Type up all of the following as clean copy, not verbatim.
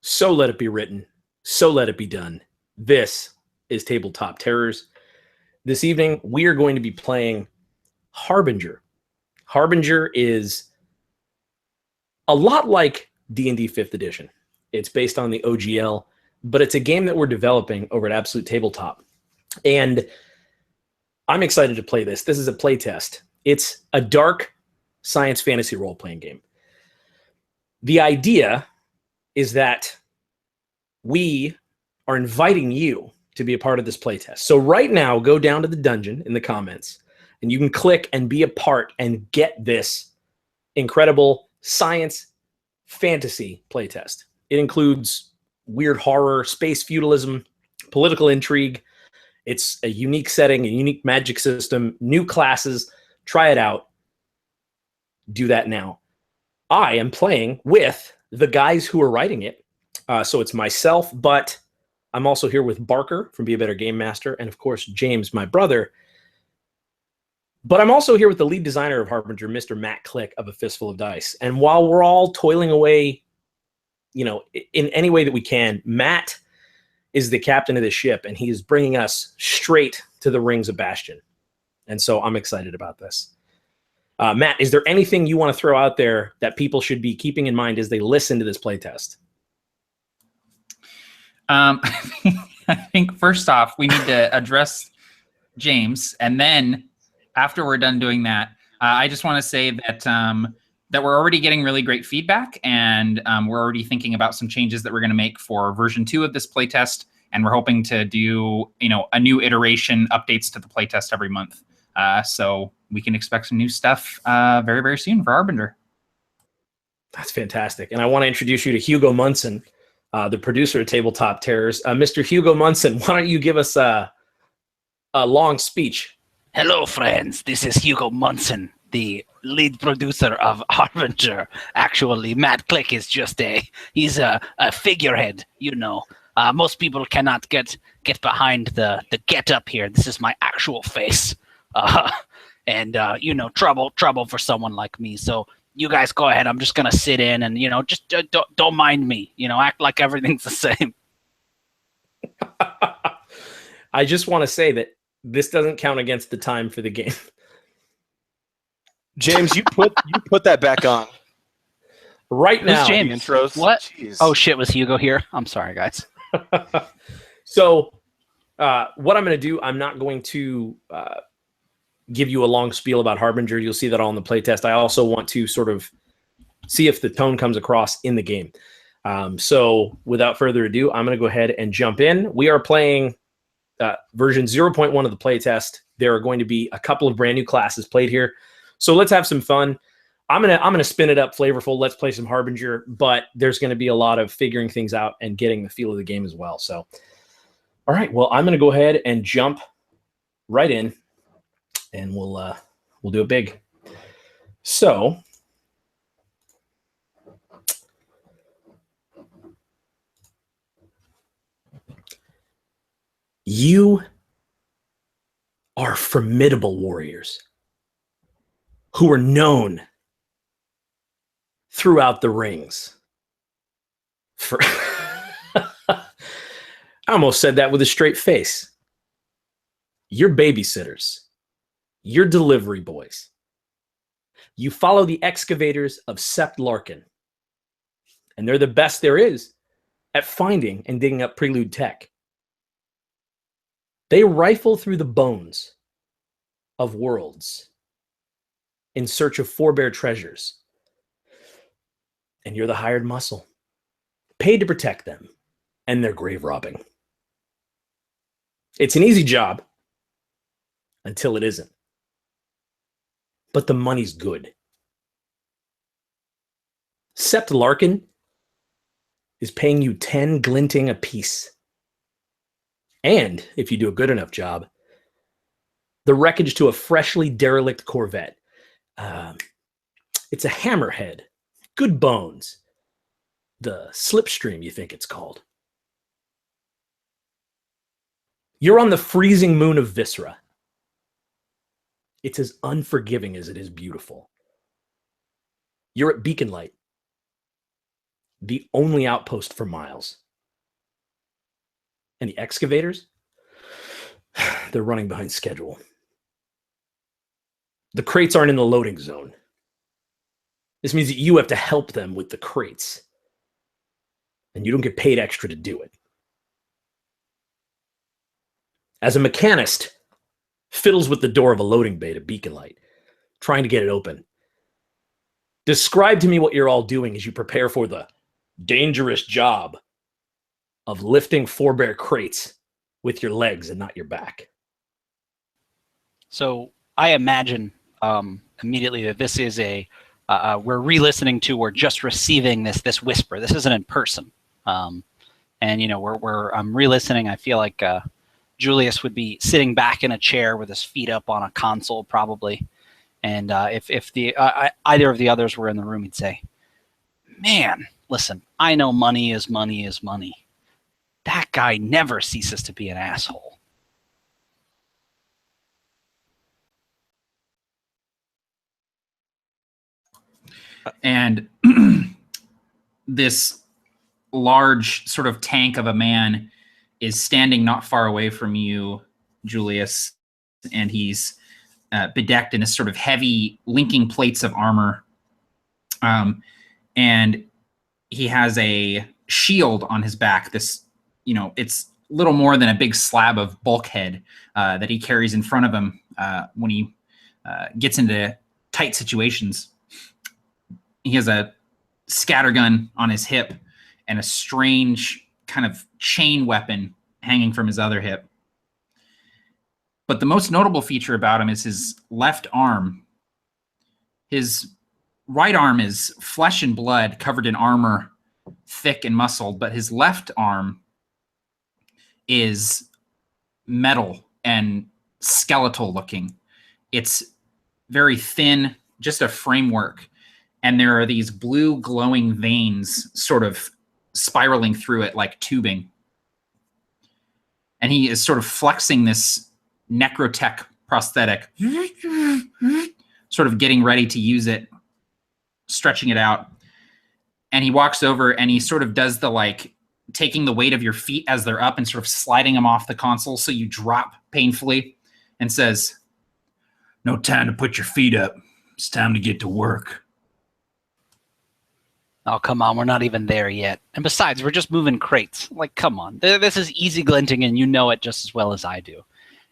So let it be written. So let it be done. This is Tabletop Terrors. This evening, we are going to be playing Harbinger. Harbinger is a lot like D&D 5th edition. It's based on the OGL, but it's a game that we're developing over at Absolute Tabletop. And I'm excited to play this. This is a playtest. It's a dark science fantasy role-playing game. The idea is that we are inviting you to be a part of this playtest. So right now, go down to the dungeon in the comments, and you can click and be a part and get this incredible science fantasy playtest. It includes weird horror, space feudalism, political intrigue. It's a unique setting, a unique magic system, new classes. Try it out. Do that now. I am playing with the guys who are writing it. So it's myself, but I'm also here with Barker from Be a Better Game Master, and of course, James, my brother. But I'm also here with the lead designer of Harbinger, Mr. Matt Click of A Fistful of Dice. And while we're all toiling away, in any way that we can, Matt is the captain of the ship, and he is bringing us straight to the Rings of Bastion. And so I'm excited about this. Matt, is there anything you want to throw out there that people should be keeping in mind as they listen to this playtest? I think first off, we need to address James, and then after we're done doing that, I just want to say that that we're already getting really great feedback, and we're already thinking about some changes that we're going to make for version 2 of this playtest, and we're hoping to do a new iteration, updates to the playtest every month. So we can expect some new stuff very, very soon for Harbinger. That's fantastic. And I want to introduce you to Hugo Munson, the producer of Tabletop Terrors. Mr. Hugo Munson, why don't you give us a long speech? Hello, friends. This is Hugo Munson, the lead producer of Harbinger. Actually, Matt Click is just he's a figurehead, Most people cannot get behind the get-up here. This is my actual face. Trouble for someone like me. So you guys go ahead. I'm just going to sit in and, just don't mind me. Act like everything's the same. I just want to say that this doesn't count against the time for the game. James, you put that back on. Right now. Who's James? Intros. What? Jeez. Oh, shit, was Hugo here? I'm sorry, guys. So what I'm going to do, I'm not going to give you a long spiel about Harbinger. You'll see that all in the playtest. I also want to sort of see if the tone comes across in the game. So without further ado, I'm going to go ahead and jump in. We are playing version 0.1 of the playtest. There are going to be a couple of brand new classes played here. So let's have some fun. I'm gonna spin it up flavorful. Let's play some Harbinger, but there's going to be a lot of figuring things out and getting the feel of the game as well. So, all right, well, I'm going to go ahead and jump right in, and we'll do it big. So, you are formidable warriors who are known throughout the rings. I almost said that with a straight face. You're babysitters. You're delivery boys. You follow the excavators of Sept Larkin, and they're the best there is at finding and digging up Prelude tech. They rifle through the bones of worlds in search of forebear treasures. And you're the hired muscle, paid to protect them and their grave robbing. It's an easy job until it isn't. But the money's good. Sept Larkin is paying you 10 glinting apiece. And if you do a good enough job, the wreckage to a freshly derelict corvette. It's a hammerhead. Good bones. The Slipstream, you think it's called. You're on the freezing moon of Viscera. It's as unforgiving as it is beautiful. You're at Beacon Light. the only outpost for miles. And the excavators, they're running behind schedule. The crates aren't in the loading zone. This means that you have to help them with the crates. And you don't get paid extra to do it. As a mechanist fiddles with the door of a loading bay to beacon light, trying to get it open, describe to me what you're all doing as you prepare for the dangerous job of lifting forebear crates with your legs and not your back. So I imagine immediately that this is we're re-listening to, we're just receiving this whisper. This isn't in person. And I'm re-listening. I feel like Julius would be sitting back in a chair with his feet up on a console probably. And if either of the others were in the room, he'd say, "Man, listen, I know money is money is money. That guy never ceases to be an asshole." And this large sort of tank of a man is standing not far away from you, Julius, and he's bedecked in this sort of heavy linking plates of armor. And he has a shield on his back. This, it's little more than a big slab of bulkhead that he carries in front of him when he gets into tight situations. He has a scattergun on his hip and a strange kind of chain weapon hanging from his other hip. But the most notable feature about him is his left arm. His right arm is flesh and blood, covered in armor, thick and muscled, but his left arm is metal and skeletal looking. It's very thin, just a framework. And there are these blue glowing veins sort of spiraling through it like tubing. And he is sort of flexing this necrotech prosthetic, sort of getting ready to use it, stretching it out. And he walks over and he sort of does the taking the weight of your feet as they're up and sort of sliding them off the console so you drop painfully, and says, "No time to put your feet up. It's time to get to work." Oh, come on. We're not even there yet. And besides, we're just moving crates. Come on. This is easy glinting, and you know it just as well as I do.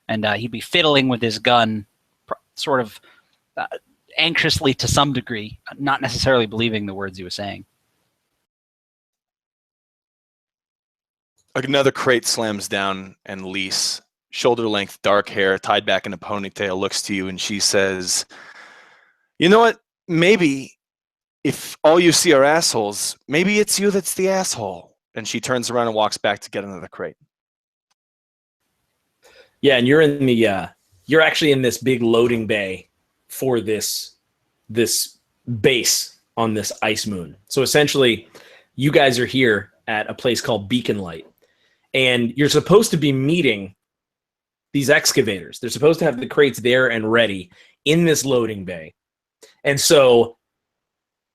And he'd be fiddling with his gun, sort of anxiously to some degree, not necessarily believing the words he was saying. Another crate slams down, and Lease, shoulder-length dark hair, tied back in a ponytail, looks to you, and she says, "You know what? Maybe if all you see are assholes, maybe it's you that's the asshole." And she turns around and walks back to get another crate. Yeah, and you're in the you're actually in this big loading bay for this base on this ice moon. So essentially, you guys are here at a place called Beacon Light, and you're supposed to be meeting these excavators. They're supposed to have the crates there and ready in this loading bay. And so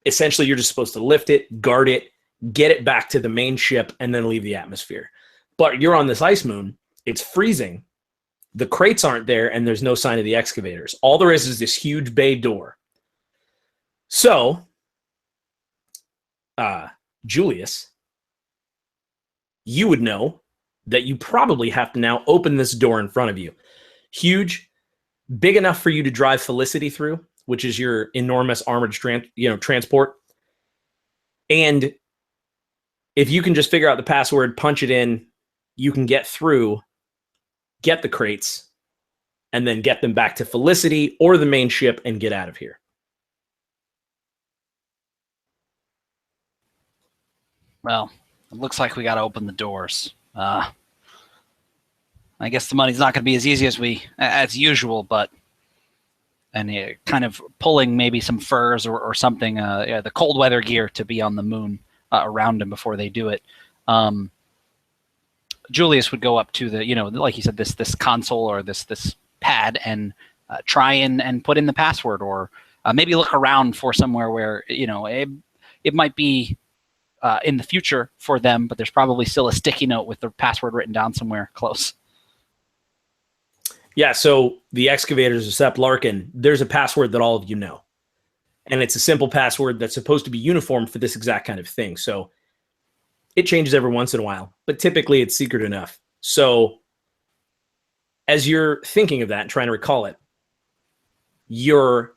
essentially, you're just supposed to lift it, guard it, get it back to the main ship, and then leave the atmosphere. But you're on this ice moon. It's freezing. The crates aren't there, and there's no sign of the excavators. All there is this huge bay door. So, Julius, you would know that you probably have to now open this door in front of you. Huge, big enough for you to drive Felicity through, which is your enormous armored transport. And if you can just figure out the password, punch it in, you can get through, get the crates, and then get them back to Felicity or the main ship and get out of here. Well, it looks like we got to open the doors. I guess the money's not going to be as easy as usual, but kind of pulling maybe some furs or something, the cold weather gear to be on the moon around him before they do it. Julius would go up to the, like you said, this console or this pad and try and put in the password, or maybe look around for somewhere where, it might be in the future for them, but there's probably still a sticky note with the password written down somewhere close. Yeah, so the excavators of Sepp Larkin, there's a password that all of you know. And it's a simple password that's supposed to be uniform for this exact kind of thing. So it changes every once in a while, but typically it's secret enough. So as you're thinking of that and trying to recall it, your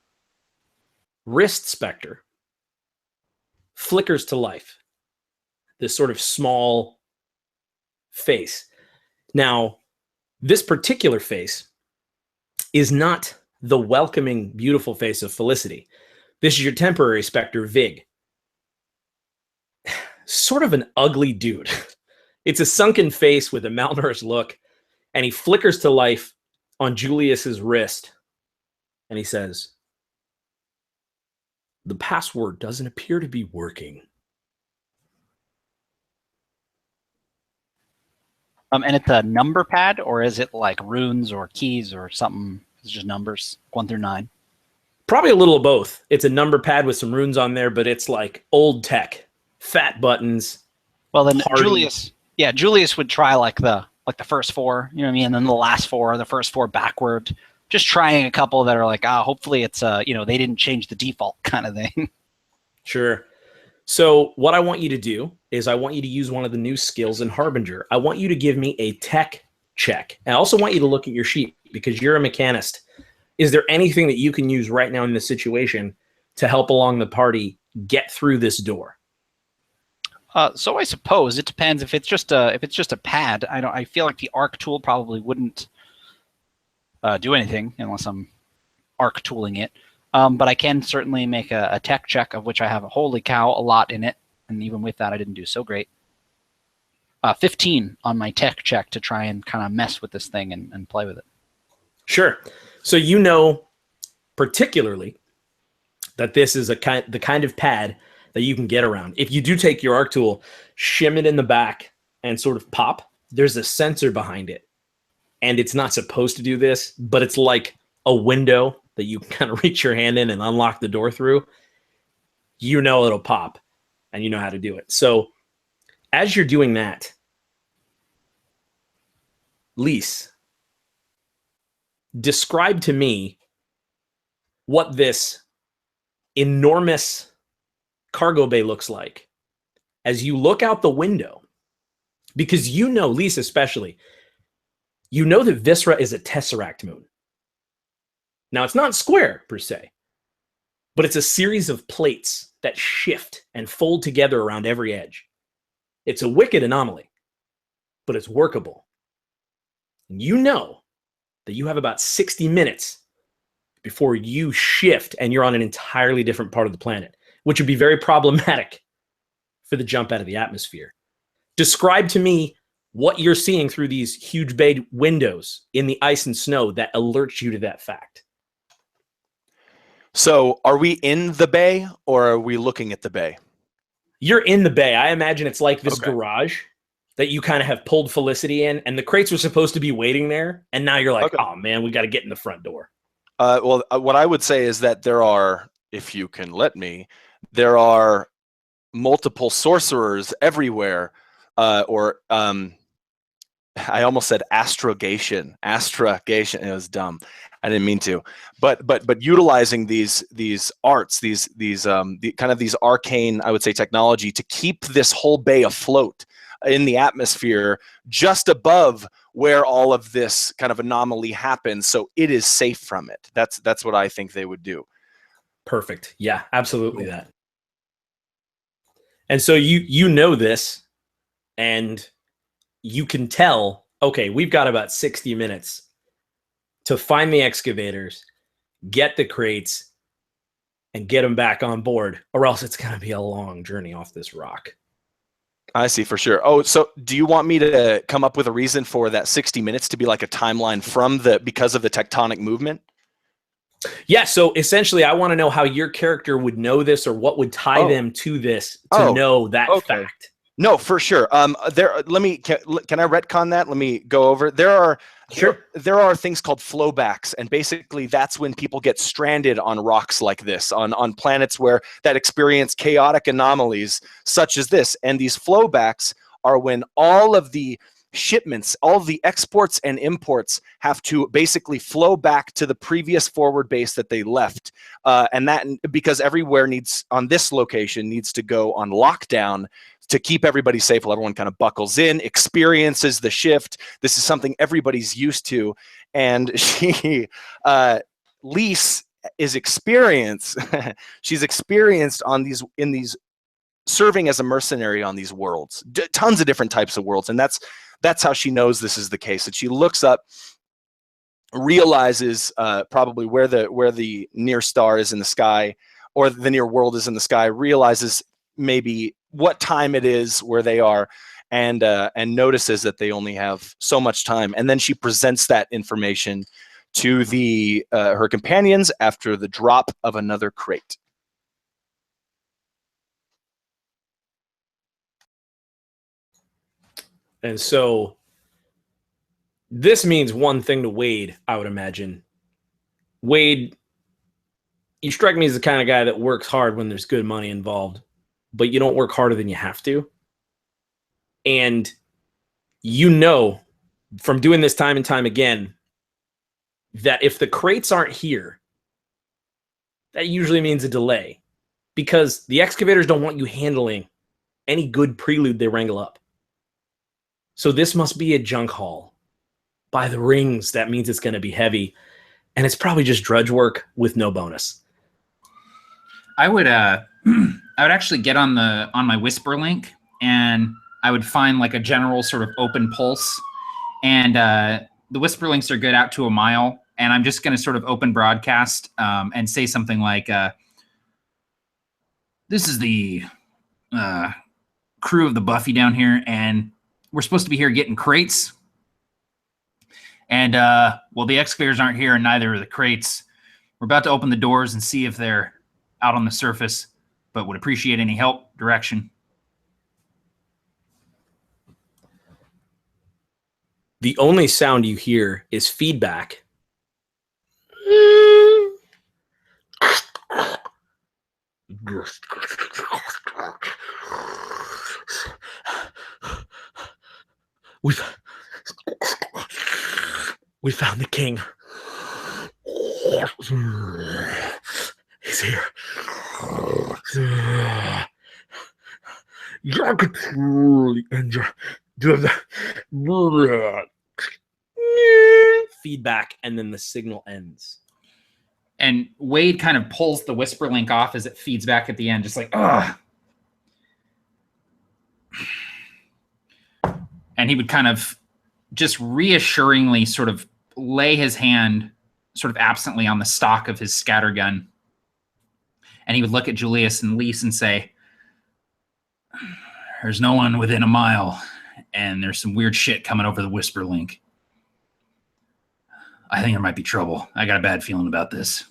wrist specter flickers to life. This sort of small face. Now, this particular face is not the welcoming, beautiful face of Felicity. This is your temporary specter, Vig. Sort of an ugly dude. It's a sunken face with a malnourished look, and he flickers to life on Julius's wrist, and he says, "The password doesn't appear to be working." And it's a number pad, or is it like runes or keys or something? It's just numbers, 1 through 9. Probably a little of both. It's a number pad with some runes on there, but it's like old tech, fat buttons. Well, then hardy. Julius would try like the first 4, you know what I mean, and then the last 4, the first 4 backward. Just trying a couple that are like, hopefully it's they didn't change the default kind of thing. Sure. So what I want you to do is I want you to use one of the new skills in Harbinger. I want you to give me a tech check. I also want you to look at your sheet because you're a mechanist. Is there anything that you can use right now in this situation to help along the party get through this door? So I suppose it depends. If it's just a pad, I feel like the arc tool probably wouldn't do anything unless I'm arc tooling it. But I can certainly make a tech check, of which I have, holy cow, a lot in it. And even with that, I didn't do so great. 15 on my tech check to try and kind of mess with this thing and play with it. Sure. So you know particularly that this is the kind of pad that you can get around. If you do take your arc tool, shim it in the back, and sort of pop, there's a sensor behind it. And it's not supposed to do this, but it's like a window that you kind of reach your hand in and unlock the door through. You know it'll pop, and you know how to do it. So as you're doing that, Lease, describe to me what this enormous cargo bay looks like as you look out the window. Because you know, Lease especially, you know that Viscera is a tesseract moon. Now, it's not square, per se, but it's a series of plates that shift and fold together around every edge. It's a wicked anomaly, but it's workable. And you know that you have about 60 minutes before you shift and you're on an entirely different part of the planet, which would be very problematic for the jump out of the atmosphere. Describe to me what you're seeing through these huge bay windows in the ice and snow that alerts you to that fact. So are we in the bay or are we looking at the bay? You're in the bay. I imagine it's like this Okay. garage that you kind of have pulled Felicity in, and the crates were supposed to be waiting there, and now you're like, Okay. oh man, we got to get in the front door. What I would say is that there are, if you can let me, there are multiple sorcerers everywhere, I almost said astrogation. Astrogation. It was dumb. I didn't mean to. But utilizing these arts, these kind of these arcane, I would say, technology to keep this whole bay afloat in the atmosphere just above where all of this kind of anomaly happens, so it is safe from it. That's what I think they would do. Perfect. Yeah, absolutely that. And so you know this, and you can tell, okay, we've got about 60 minutes to find the excavators, get the crates, and get them back on board, or else it's going to be a long journey off this rock. I see, for sure. Oh, so do you want me to come up with a reason for that 60 minutes to be like a timeline because of the tectonic movement? Yeah, so essentially I want to know how your character would know this, or what would tie them to this to know that fact. No, for sure. There. Let me. Can I retcon that? Let me go over. There are things called flowbacks, and basically that's when people get stranded on rocks like this, on planets that experience chaotic anomalies such as this. And these flowbacks are when all of the shipments, all of the exports and imports have to basically flow back to the previous forward base that they left. And that because everywhere on this location needs to go on lockdown to keep everybody safe while everyone kind of buckles in, experiences the shift. This is something everybody's used to. And Lease is experienced. She's experienced in these serving as a mercenary on these worlds, tons of different types of worlds. And that's how she knows this is the case. And she looks up, realizes probably where the near star is in the sky, or the near world is in the sky, realizes maybe what time it is where they are, and notices that they only have so much time. And then she presents that information to her companions after the drop of another crate. And so this means one thing to Wade, I would imagine. Wade, you strike me as the kind of guy that works hard when there's good money involved, but you don't work harder than you have to. And you know from doing this time and time again that if the crates aren't here, that usually means a delay, because the excavators don't want you handling any good prelude they wrangle up. So this must be a junk haul. By the rings, that means it's going to be heavy, and it's probably just drudge work with no bonus. I would actually get on my Whisper link, and I would find like a general sort of open pulse, and the Whisper links are good out to a mile, and I'm just going to sort of open broadcast and say something like, "This is the crew of the Buffy down here, and we're supposed to be here getting crates. And, well, the excavators aren't here, and neither are the crates. We're about to open the doors and see if they're out on the surface, but would appreciate any help, direction." The only sound you hear is feedback. We found the king. He's here. You can truly enjoy the feedback, and then the signal ends. And Wade kind of pulls the Whisper link off as it feeds back at the end, just like, ugh. And he would kind of just reassuringly sort of lay his hand sort of absently on the stock of his scattergun. And he would look at Julius and Lease and say, "There's no one within a mile, and there's some weird shit coming over the Whisper link. I think there might be trouble. I got a bad feeling about this."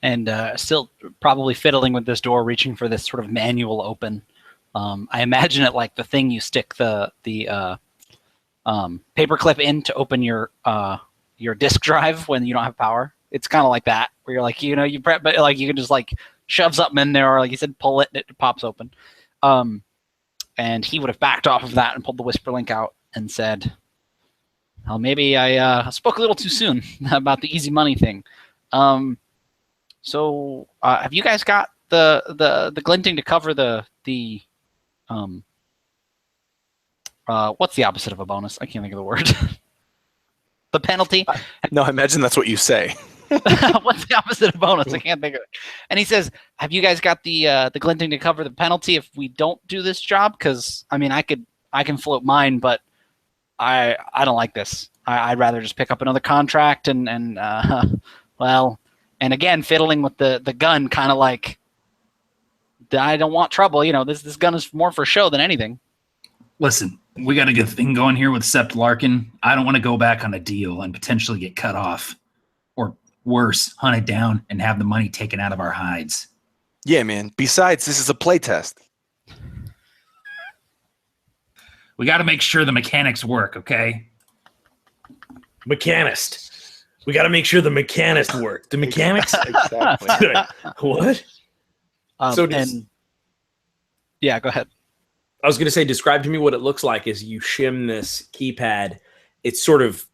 And still probably fiddling with this door, reaching for this sort of manual open. I imagine it like the thing you stick the paperclip in to open your disk drive when you don't have power. It's kind of like that, where you're like, you prep, but like you can just like shove something in there, or like you said, pull it and it pops open. And he would have backed off of that and pulled the Whisper link out and said, "Well, maybe I spoke a little too soon about the easy money thing. So have you guys got the glinting to cover the what's the opposite of a bonus? I can't think of the word. The penalty? No, I imagine that's what you say. What's the opposite of bonus? I can't think of it. And he says, "Have you guys got the glinting to cover the penalty if we don't do this job? Because I mean, I can float mine, but I don't like this. I'd rather just pick up another contract and well, and again, fiddling with the gun, kind of like, I don't want trouble. This gun is more for show than anything." "Listen, we got a good thing going here with Sept Larkin. I don't want to go back on a deal and potentially get cut off. Or worse, hunted down and have the money taken out of our hides. Yeah, man. Besides, this is a playtest. We got to make sure the mechanics work, okay? Mechanist. We got to make sure the mechanist work. The mechanics? Exactly. What? So does- and yeah, go ahead. I was going to say, describe to me what it looks like as you shim this keypad. It sort of,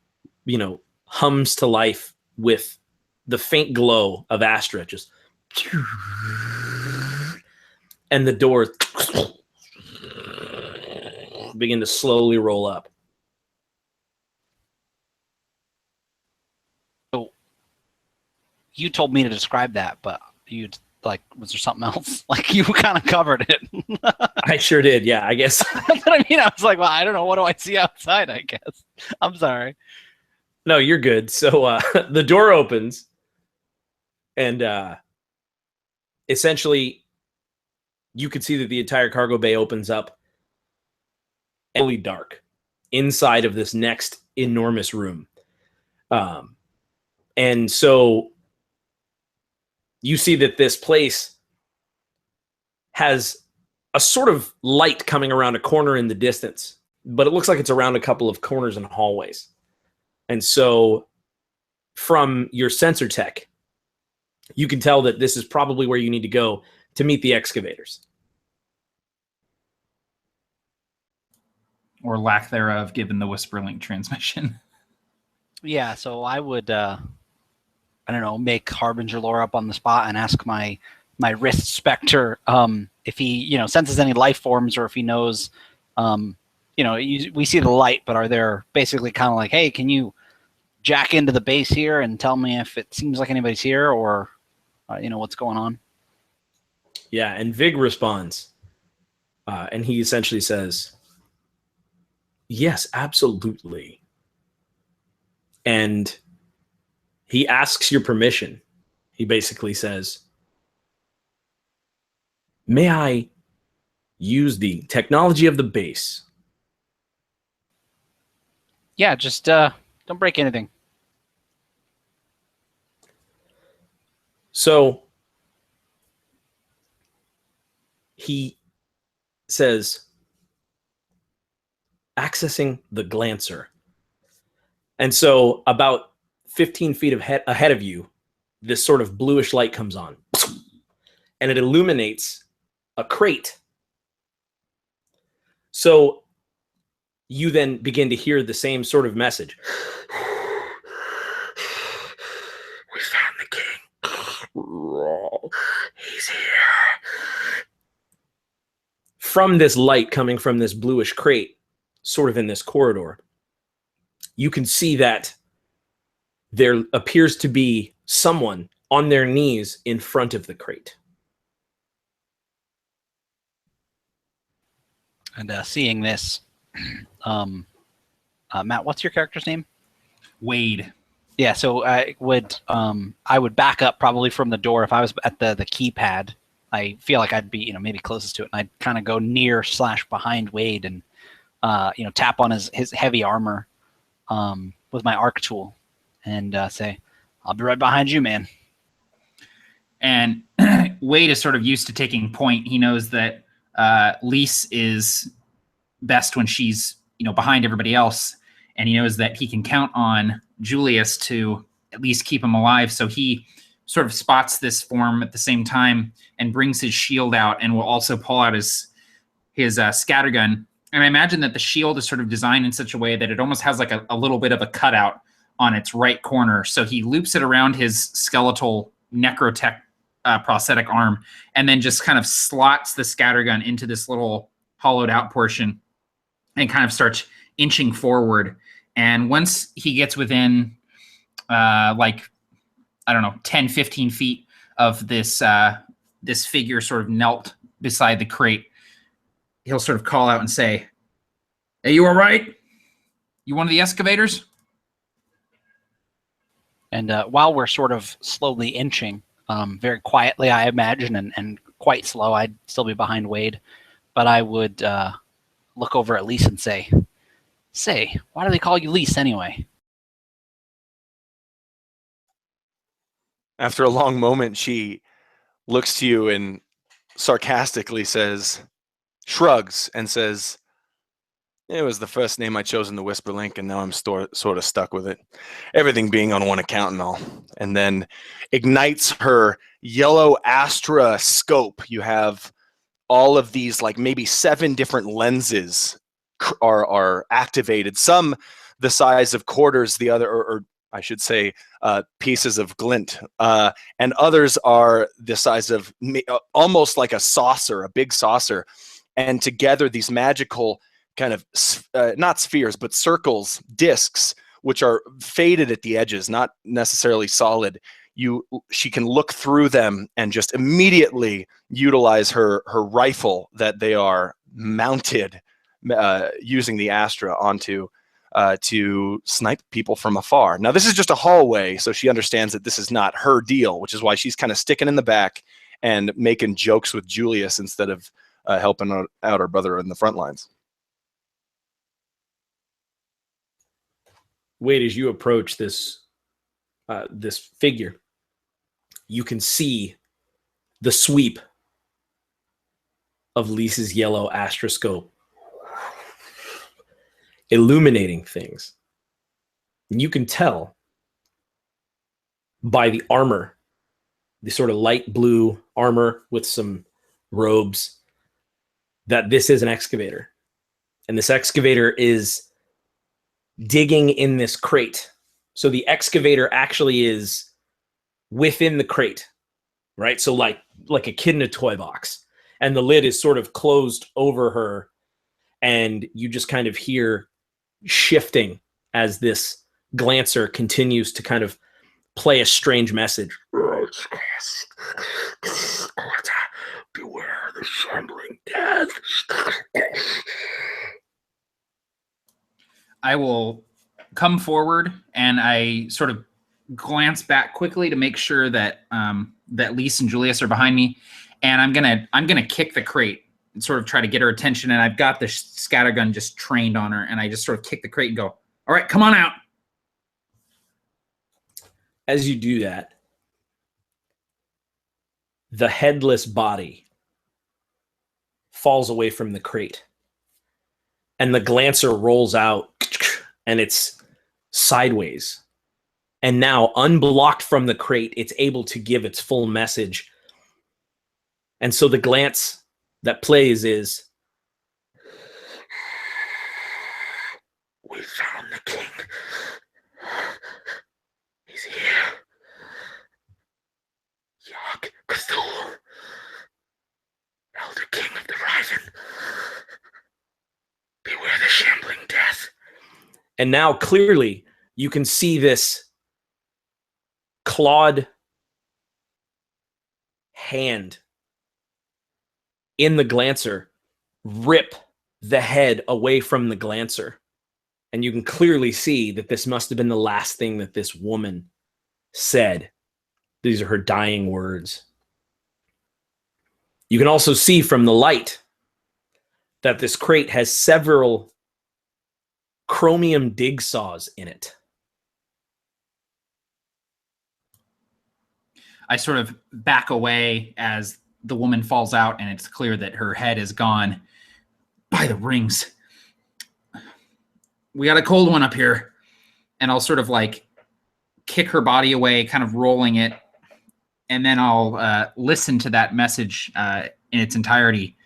hums to life with the faint glow of Astra. Just, and the doors begin to slowly roll up. So you told me to describe that, but was there something else? Like you kind of covered it. I sure did. Yeah, I guess. That's what I mean. I was like, well, I don't know. What do I see outside? I guess. I'm sorry. No, you're good. So the door opens, and essentially, you can see that the entire cargo bay opens up, fully dark, inside of this next enormous room. And so you see that this place has a sort of light coming around a corner in the distance, but it looks like it's around a couple of corners and hallways. And so from your sensor tech, you can tell that this is probably where you need to go to meet the excavators. Or lack thereof, given the Whisperlink transmission. Yeah, so I would, I don't know, make Harbinger lore up on the spot and ask my wrist specter if he, senses any life forms, or if he knows, we see the light, but are there basically kind of like, hey, can you jack into the base here and tell me if it seems like anybody's here, or, what's going on? Yeah, and Vig responds, and he essentially says, yes, absolutely. And he asks your permission. He basically says, may I use the technology of the base? Yeah, just don't break anything. So he says, accessing the glancer. And so about 15 feet ahead of you, this sort of bluish light comes on, and it illuminates a crate. So you then begin to hear the same sort of message. We found the king. He's here. From this light coming from this bluish crate, sort of in this corridor, you can see that there appears to be someone on their knees in front of the crate. And seeing this, Matt, what's your character's name? Wade. Yeah, so I would back up probably from the door if I was at the keypad. I feel like I'd be maybe closest to it, and I'd kind of go near / behind Wade and tap on his heavy armor with my arc tool and say, "I'll be right behind you, man." And Wade is sort of used to taking point. He knows that Lease is best when she's behind everybody else, and he knows that he can count on Julius to at least keep him alive. So he sort of spots this form at the same time and brings his shield out, and will also pull out his scattergun. And I imagine that the shield is sort of designed in such a way that it almost has like a little bit of a cutout on its right corner. So he loops it around his skeletal necrotech prosthetic arm, and then just kind of slots the scattergun into this little hollowed out portion and kind of starts inching forward. And once he gets within 10, 15 feet of this figure sort of knelt beside the crate, he'll sort of call out and say, "Hey, you all right? You one of the excavators?" And while we're sort of slowly inching, very quietly, I imagine, and quite slow, I'd still be behind Wade, but I would look over at Lease and say, why do they call you Lease anyway? After a long moment, she looks to you and sarcastically shrugs and says, "It was the first name I chose in the Whisper Link, and now I'm sort of stuck with it. Everything being on one account and all." And then ignites her yellow Astra scope. You have all of these, like maybe 7 different lenses are activated. Some the size of quarters, the other, or I should say, pieces of glint, and others are the size of almost like a saucer, a big saucer. And together, these magical kind of not spheres, but circles, discs, which are faded at the edges, not necessarily solid. She can look through them and just immediately utilize her rifle that they are mounted using the Astra onto to snipe people from afar. Now, this is just a hallway, so she understands that this is not her deal, which is why she's kind of sticking in the back and making jokes with Julius instead of helping out her brother in the front lines. Wade, as you approach this this figure, you can see the sweep of Lease's yellow astroscope illuminating things. And you can tell by the armor, the sort of light blue armor with some robes, that this is an excavator. And this excavator is digging in this crate. So the excavator actually is within the crate, right? So like a kid in a toy box. And the lid is sort of closed over her. And you just kind of hear shifting as this glancer continues to kind of play a strange message. Beware the shambling death. I will come forward and I sort of glance back quickly to make sure that that Lease and Julius are behind me, and I'm gonna kick the crate and sort of try to get her attention. And I've got the scattergun just trained on her, and I just sort of kick the crate and go, "All right, come on out." As you do that, the headless body falls away from the crate, and the glancer rolls out, and it's sideways. And now, unblocked from the crate, it's able to give its full message. And so the glance that plays is, "We found the king. He's here. Yog Cthulhu, Elder King of the Riven. Beware the shambling death." And now clearly you can see this clawed hand in the glancer rip the head away from the glancer. And you can clearly see that this must have been the last thing that this woman said. These are her dying words. You can also see from the light that this crate has several chromium dig saws in it. I sort of back away as the woman falls out, and it's clear that her head is gone. "By the rings, we got a cold one up here." And I'll sort of like kick her body away, kind of rolling it. And then I'll listen to that message in its entirety.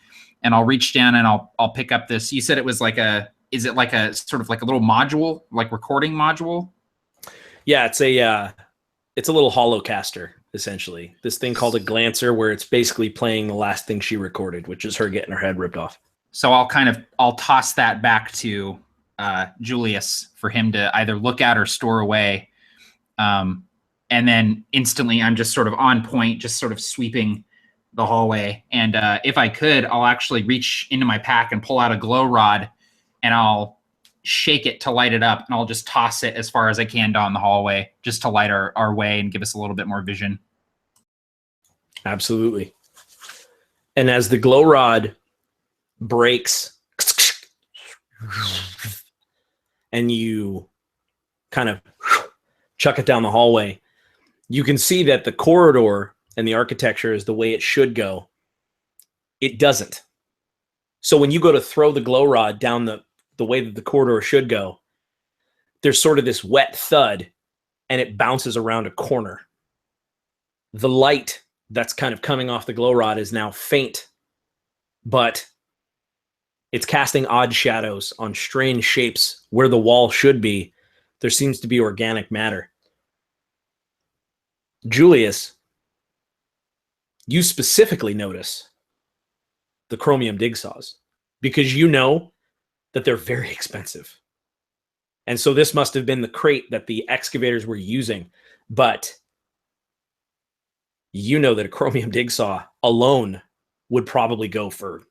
And I'll reach down and I'll pick up this. You said it was like is it like a sort of like a little module, like recording module? Yeah, it's a little holocaster, essentially. This thing called a glancer, where it's basically playing the last thing she recorded, which is her getting her head ripped off. So I'll toss that back to Julius for him to either look at or store away. And then instantly I'm just sort of on point, just sort of sweeping the hallway. And if I could, I'll actually reach into my pack and pull out a glow rod, and I'll shake it to light it up, and I'll just toss it as far as I can down the hallway just to light our way and give us a little bit more vision. Absolutely. And as the glow rod breaks and you kind of chuck it down the hallway, you can see that the corridor and the architecture is the way it should go, it doesn't. So when you go to throw the glow rod down the way that the corridor should go, there's sort of this wet thud, and it bounces around a corner. The light that's kind of coming off the glow rod is now faint, but it's casting odd shadows on strange shapes where the wall should be. There seems to be organic matter. Julius, you specifically notice the chromium dig saws because you know that they're very expensive. And so this must have been the crate that the excavators were using. But you know that a chromium dig saw alone would probably go for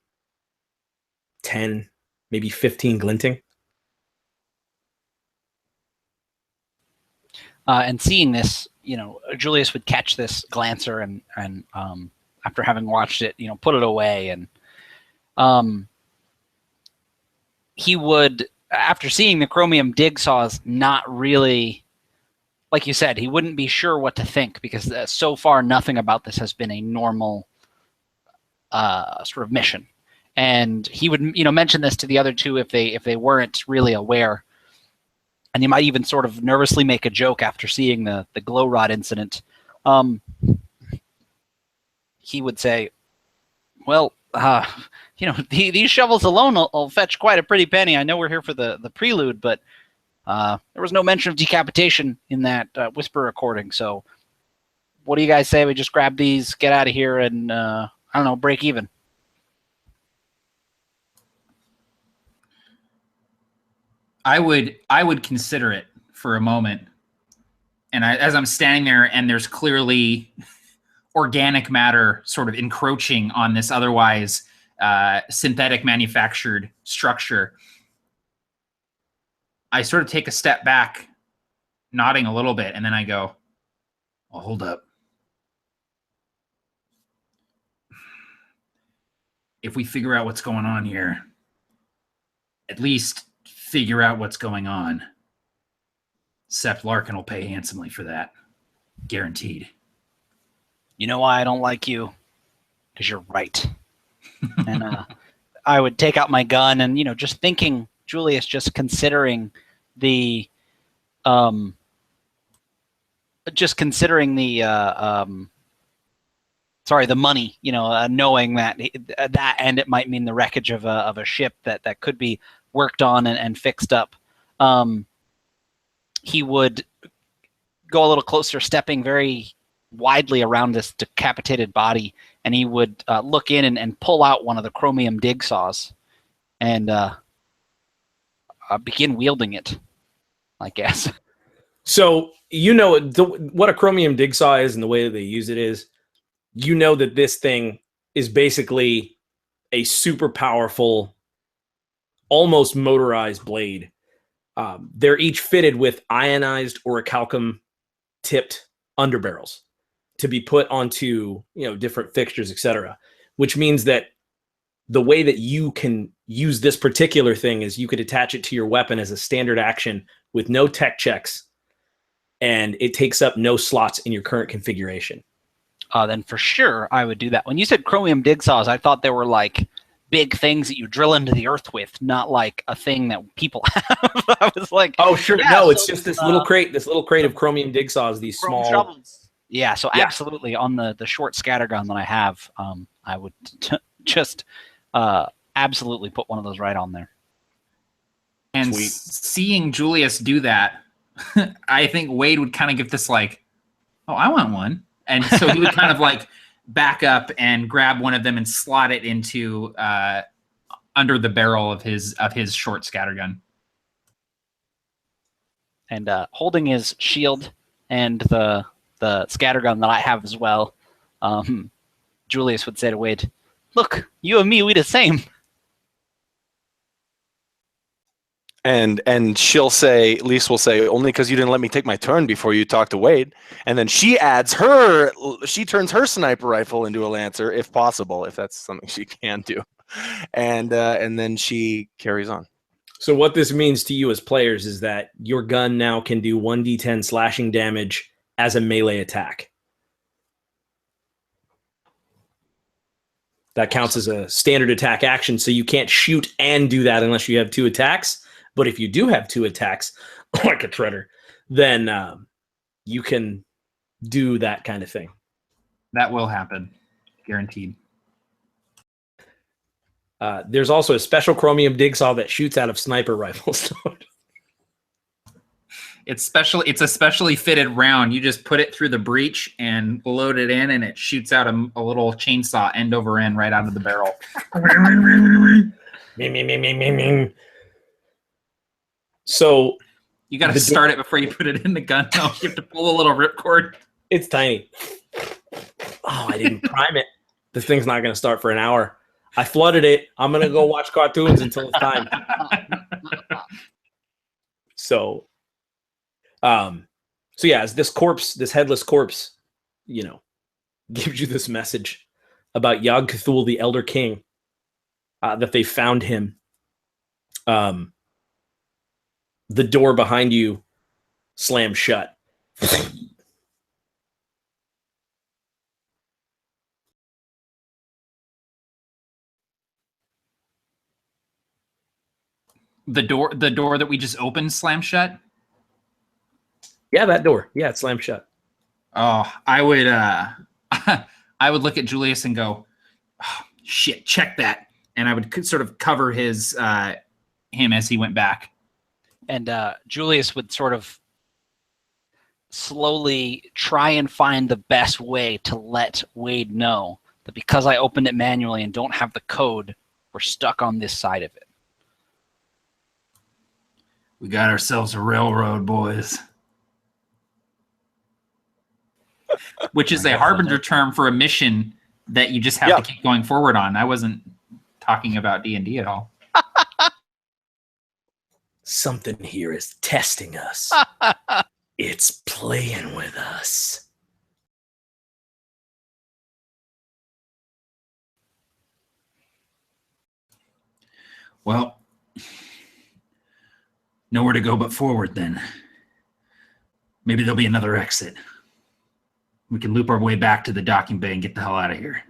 10, maybe 15 glinting. And seeing this, Julius would catch this glancer and after having watched it, put it away. And he would, after seeing the chromium dig saws, not really, like you said, he wouldn't be sure what to think because so far nothing about this has been a normal sort of mission. And he would, mention this to the other two if they weren't really aware. And he might even sort of nervously make a joke after seeing the glow rod incident. He would say, well, these shovels alone will fetch quite a pretty penny. I know we're here for the prelude, but there was no mention of decapitation in that whisper recording. So what do you guys say we just grab these, get out of here, and, break even? I would consider it for a moment. And as I'm standing there and there's clearly organic matter sort of encroaching on this otherwise synthetic manufactured structure, I sort of take a step back, nodding a little bit, and then I go, well, hold up. If we figure out what's going on here, at least figure out what's going on. Sept Larkin will pay handsomely for that. Guaranteed. You know why I don't like you? Because you're right. And I would take out my gun and, just thinking, Julius, just considering the money, knowing that and it might mean the wreckage of a ship that could be worked on and fixed up. He would go a little closer, stepping very widely around this decapitated body, and he would look in and pull out one of the chromium dig saws and begin wielding it, I guess. So what a chromium dig saw is and the way that they use it is, that this thing is basically a super powerful, almost motorized blade. They're each fitted with ionized orichalcum tipped underbarrels to be put onto different fixtures, etc. Which means that the way that you can use this particular thing is you could attach it to your weapon as a standard action with no tech checks, and it takes up no slots in your current configuration. Then for sure I would do that. When you said chromium dig saws, I thought they were like big things that you drill into the earth with, not like a thing that people have. I was like, oh sure, yeah, no, it's just this little crate of chromium dig saws, these small shovels. Yeah, so absolutely on the short scattergun that I have, I would just absolutely put one of those right on there. And seeing Julius do that, I think Wade would kind of give this like, oh, I want one. And so he would kind of like back up and grab one of them and slot it into under the barrel of his short scattergun. And holding his shield and the scattergun that I have as well, Julius would say to Wade, "Look, you and me, we the same." And Lease will say, only because you didn't let me take my turn before you talked to Wade. And then she turns her sniper rifle into a Lancer, if possible, if that's something she can do. And then she carries on. So what this means to you as players is that your gun now can do 1d10 slashing damage as a melee attack. That counts as a standard attack action, so you can't shoot and do that unless you have 2 attacks. But if you do have 2 attacks, like a treader, then you can do that kind of thing. That will happen. Guaranteed. There's also a special chromium dig saw that shoots out of sniper rifles. It's a specially fitted round. You just put it through the breech and load it in, and it shoots out a little chainsaw end over end right out of the barrel. So you got to start it before you put it in the gun. No, you have to pull a little ripcord. It's tiny. Oh, I didn't prime it. This thing's not going to start for an hour. I flooded it. I'm going to go watch cartoons until it's time. So yeah, as this headless corpse, gives you this message about Yog Cthulhu, the Elder King, that they found him. The door behind you slams shut. The door that we just opened slammed shut? Yeah, that door. Yeah, it slammed shut. Oh, I would I would look at Julius and go, oh, shit, check that. And I would sort of cover him as he went back. And Julius would sort of slowly try and find the best way to let Wade know that because I opened it manually and don't have the code, we're stuck on this side of it. We got ourselves a railroad, boys. Which is a Harbinger term for a mission that you just have to keep going forward on. I wasn't talking about D&D at all. Something here is testing us. It's playing with us. Well, nowhere to go but forward then. Maybe there'll be another exit. We can loop our way back to the docking bay and get the hell out of here.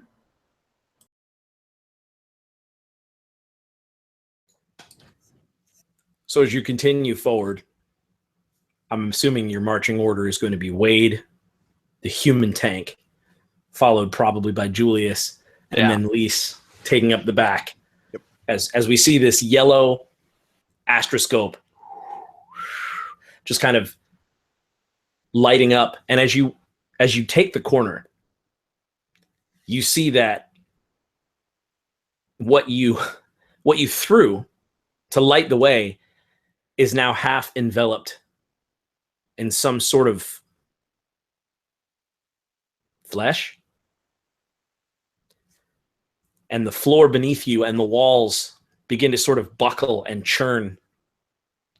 So as you continue forward, I'm assuming your marching order is going to be Wade, the human tank, followed probably by Julius, and then Lease taking up the back. Yep. As we see this yellow astroscope just kind of lighting up, and as you take the corner, you see that what you threw to light the way is now half enveloped in some sort of flesh. And the floor beneath you and the walls begin to sort of buckle and churn.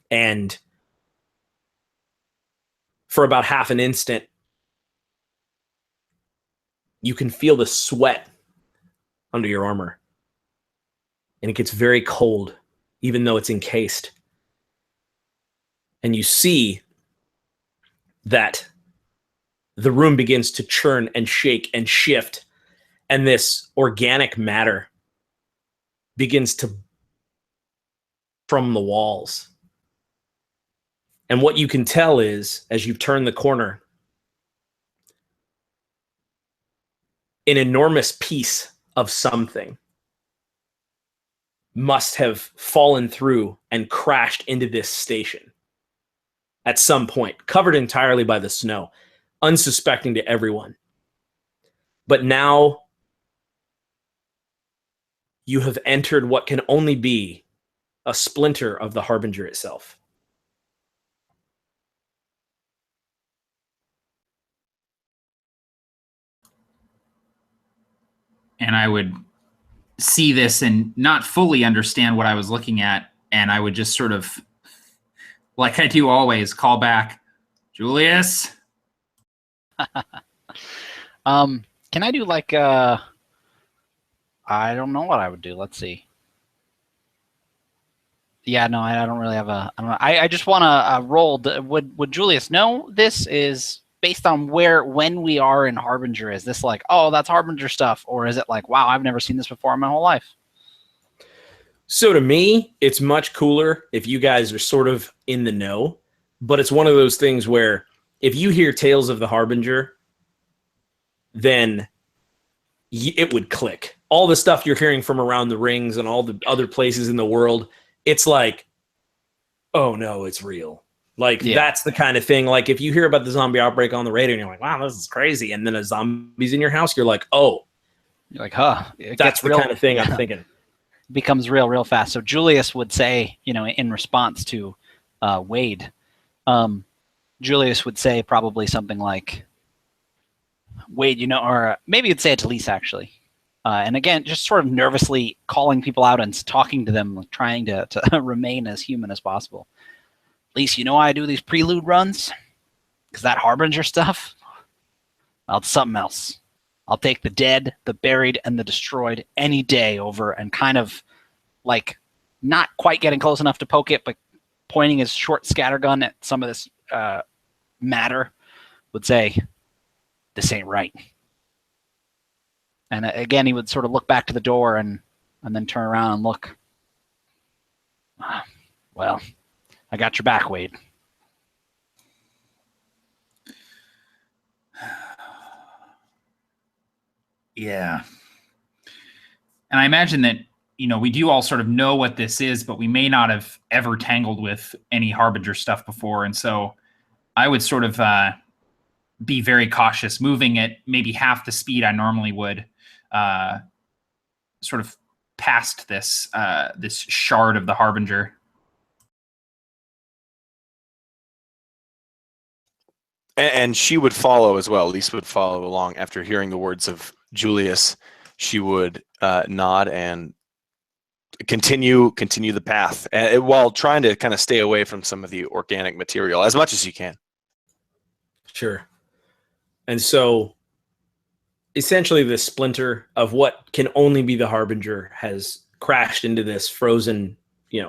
And for about half an instant, you can feel the sweat under your armor. And it gets very cold, even though it's encased. And you see that the room begins to churn and shake and shift. And this organic matter begins to from the walls. And what you can tell is, as you turn the corner, an enormous piece of something must have fallen through and crashed into this station at some point, covered entirely by the snow, unsuspecting to everyone. But now you have entered what can only be a splinter of the Harbinger itself. And I would see this and not fully understand what I was looking at, and I would just sort of, like I do always, call back, Julius? Can I do like I don't know what I would do. Let's see. Yeah, no, I don't really have a. I don't know. I just want to roll. Would Julius know this is based on when we are in Harbinger, is this like, oh, that's Harbinger stuff, or is it like, wow, I've never seen this before in my whole life? So to me, it's much cooler if you guys are sort of in the know, but it's one of those things where if you hear Tales of the Harbinger, then it would click. All the stuff you're hearing from around the rings and all the other places in the world, it's like, oh no, it's real. Like, that's the kind of thing. Like, if you hear about the zombie outbreak on the radio and you're like, wow, this is crazy. And then a zombie's in your house, you're like, oh. You're like, huh. That's the kind of thing I'm thinking. Becomes real fast. So Julius would say, in response to Wade, Julius would say probably something like, Wade, or maybe you'd say it to Lease, actually. And again, just sort of nervously calling people out and talking to them, trying to remain as human as possible. Lease, why I do these prelude runs? Because that Harbinger stuff? Well, it's something else. I'll take the dead, the buried, and the destroyed any day over, and kind of like not quite getting close enough to poke it, but pointing his short scattergun at some of this matter, would say, this ain't right. And again, he would sort of look back to the door and then turn around and look. Well, I got your back, Wade. Yeah. And I imagine that, we do all sort of know what this is, but we may not have ever tangled with any Harbinger stuff before. And so I would sort of be very cautious, moving at maybe half the speed I normally would, sort of past this this shard of the Harbinger. And she would follow as well. Lisa would follow along after hearing the words of Julius. She would nod and continue the path, while trying to kind of stay away from some of the organic material as much as you can. Sure. And so essentially the splinter of what can only be the Harbinger has crashed into this frozen,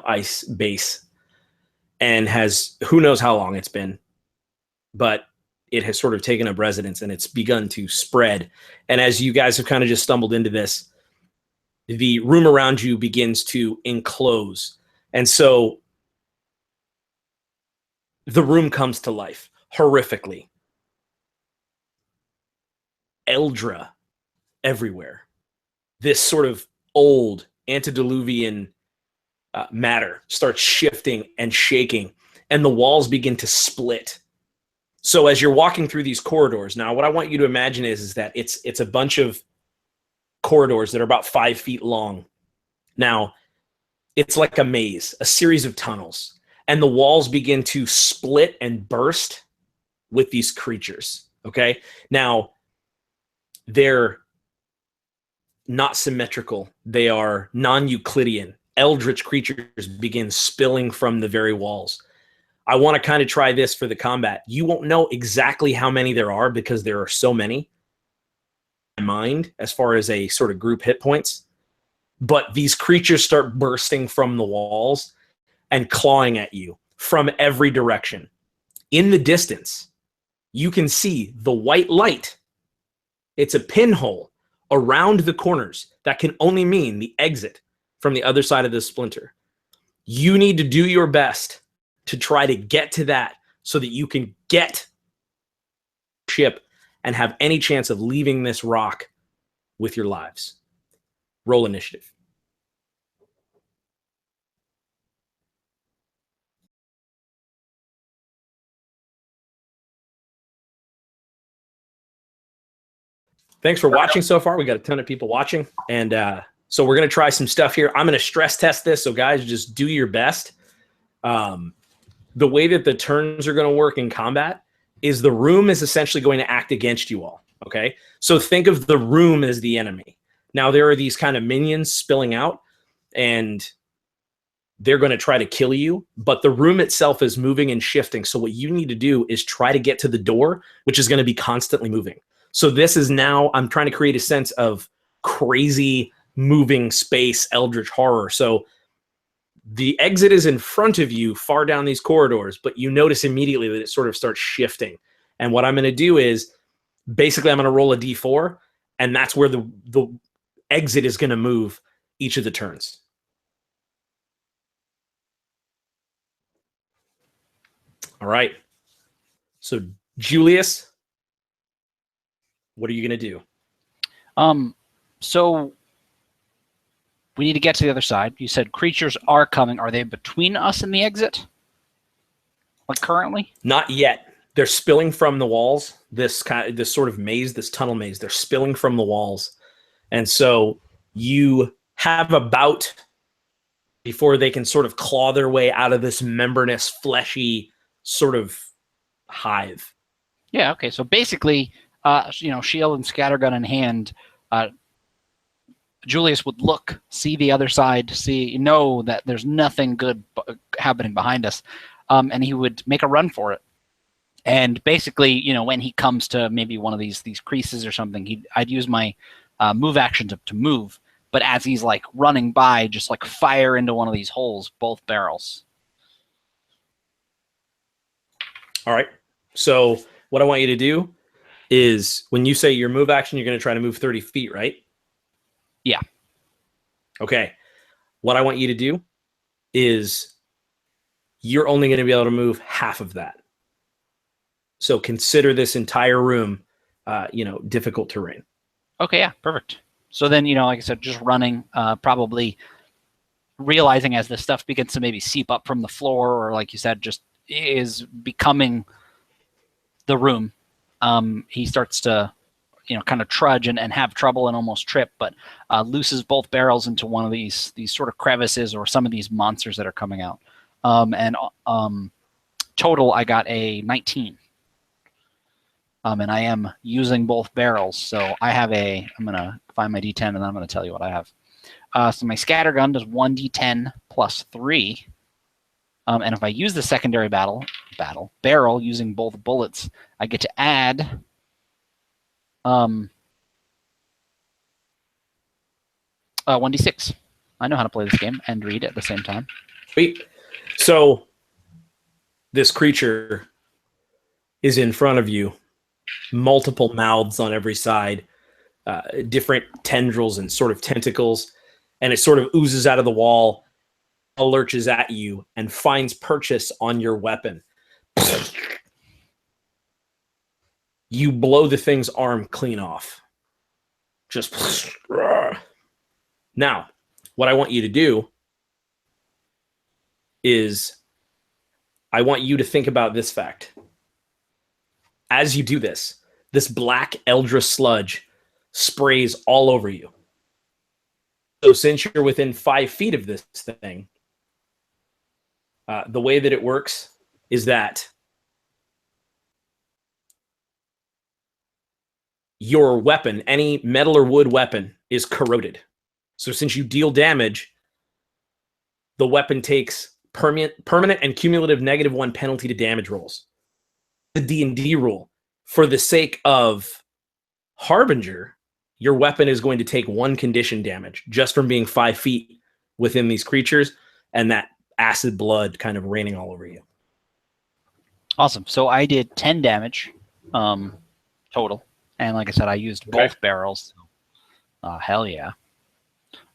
ice base, and has, who knows how long it's been, but it has sort of taken up residence and it's begun to spread. And as you guys have kind of just stumbled into this, the room around you begins to enclose. And so the room comes to life horrifically. Eldra everywhere. This sort of old antediluvian matter starts shifting and shaking, and the walls begin to split. So as you're walking through these corridors, now what I want you to imagine is that it's a bunch of corridors that are about 5 feet long. Now, it's like a maze, a series of tunnels, and the walls begin to split and burst with these creatures, okay? Now, they're not symmetrical. They are non-Euclidean. Eldritch creatures begin spilling from the very walls. I want to kind of try this for the combat. You won't know exactly how many there are because there are so many in my mind as far as a sort of group hit points. But these creatures start bursting from the walls and clawing at you from every direction. In the distance, you can see the white light. It's a pinhole around the corners that can only mean the exit from the other side of the splinter. You need to do your best to try to get to that so that you can get ship and have any chance of leaving this rock with your lives. Roll initiative. Thanks for watching so far. We got a ton of people watching, and so we're going to try some stuff here. I'm going to stress test this, so guys, just do your best. The way that the turns are going to work in combat is the room is essentially going to act against you all, okay? So think of the room as the enemy. Now, there are these kind of minions spilling out, and they're going to try to kill you, but the room itself is moving and shifting. So what you need to do is try to get to the door, which is going to be constantly moving. So this is now, I'm trying to create a sense of crazy moving space, eldritch horror. So the exit is in front of you far down these corridors, but you notice immediately that it sort of starts shifting. And what I'm going to do is basically I'm going to roll a d4, and that's where the exit is going to move each of the turns. All right. So Julius, what are you going to do? So we need to get to the other side. You said creatures are coming. Are they between us and the exit? Like currently? Not yet. They're spilling from the walls. This sort of maze, this tunnel maze, they're spilling from the walls. And so you have about before they can sort of claw their way out of this membranous, fleshy sort of hive. Yeah, okay. So basically, shield and scattergun in hand, Julius would look, see the other side, know that there's nothing good happening behind us, and he would make a run for it. And basically, when he comes to maybe one of these creases or something, I'd use my move action to move. But as he's like running by, just like fire into one of these holes, both barrels. All right. So what I want you to do is when you say your move action, you're going to try to move 30 feet, right? Yeah. Okay. What I want you to do is you're only going to be able to move half of that. So consider this entire room, difficult terrain. Okay, yeah, perfect. So then, like I said, just running, probably realizing as this stuff begins to maybe seep up from the floor, or like you said, just is becoming the room. He starts to, kind of trudge and have trouble and almost trip, but looses both barrels into one of these sort of crevices or some of these monsters that are coming out. Total, I got a 19. And I am using both barrels, so I have I'm going to find my D10, and then I'm going to tell you what I have. So my scattergun does 1d10 plus 3. And if I use the secondary barrel using both bullets, I get to add 1d6. I know how to play this game and read at the same time. Wait. So this creature is in front of you, multiple mouths on every side, different tendrils and sort of tentacles, and it sort of oozes out of the wall, lurches at you, and finds purchase on your weapon. You blow the thing's arm clean off. Just now, what I want you to do is I want you to think about this fact. As you do this, this black Eldra sludge sprays all over you. So since you're within 5 feet of this thing, the way that it works is that your weapon, any metal or wood weapon, is corroded. So since you deal damage, the weapon takes permanent and cumulative -1 penalty to damage rolls. The D&D rule. For the sake of Harbinger, your weapon is going to take 1 condition damage just from being 5 feet within these creatures and that acid blood kind of raining all over you. Awesome. So I did 10 damage total. And like I said, I used both barrels. Hell yeah.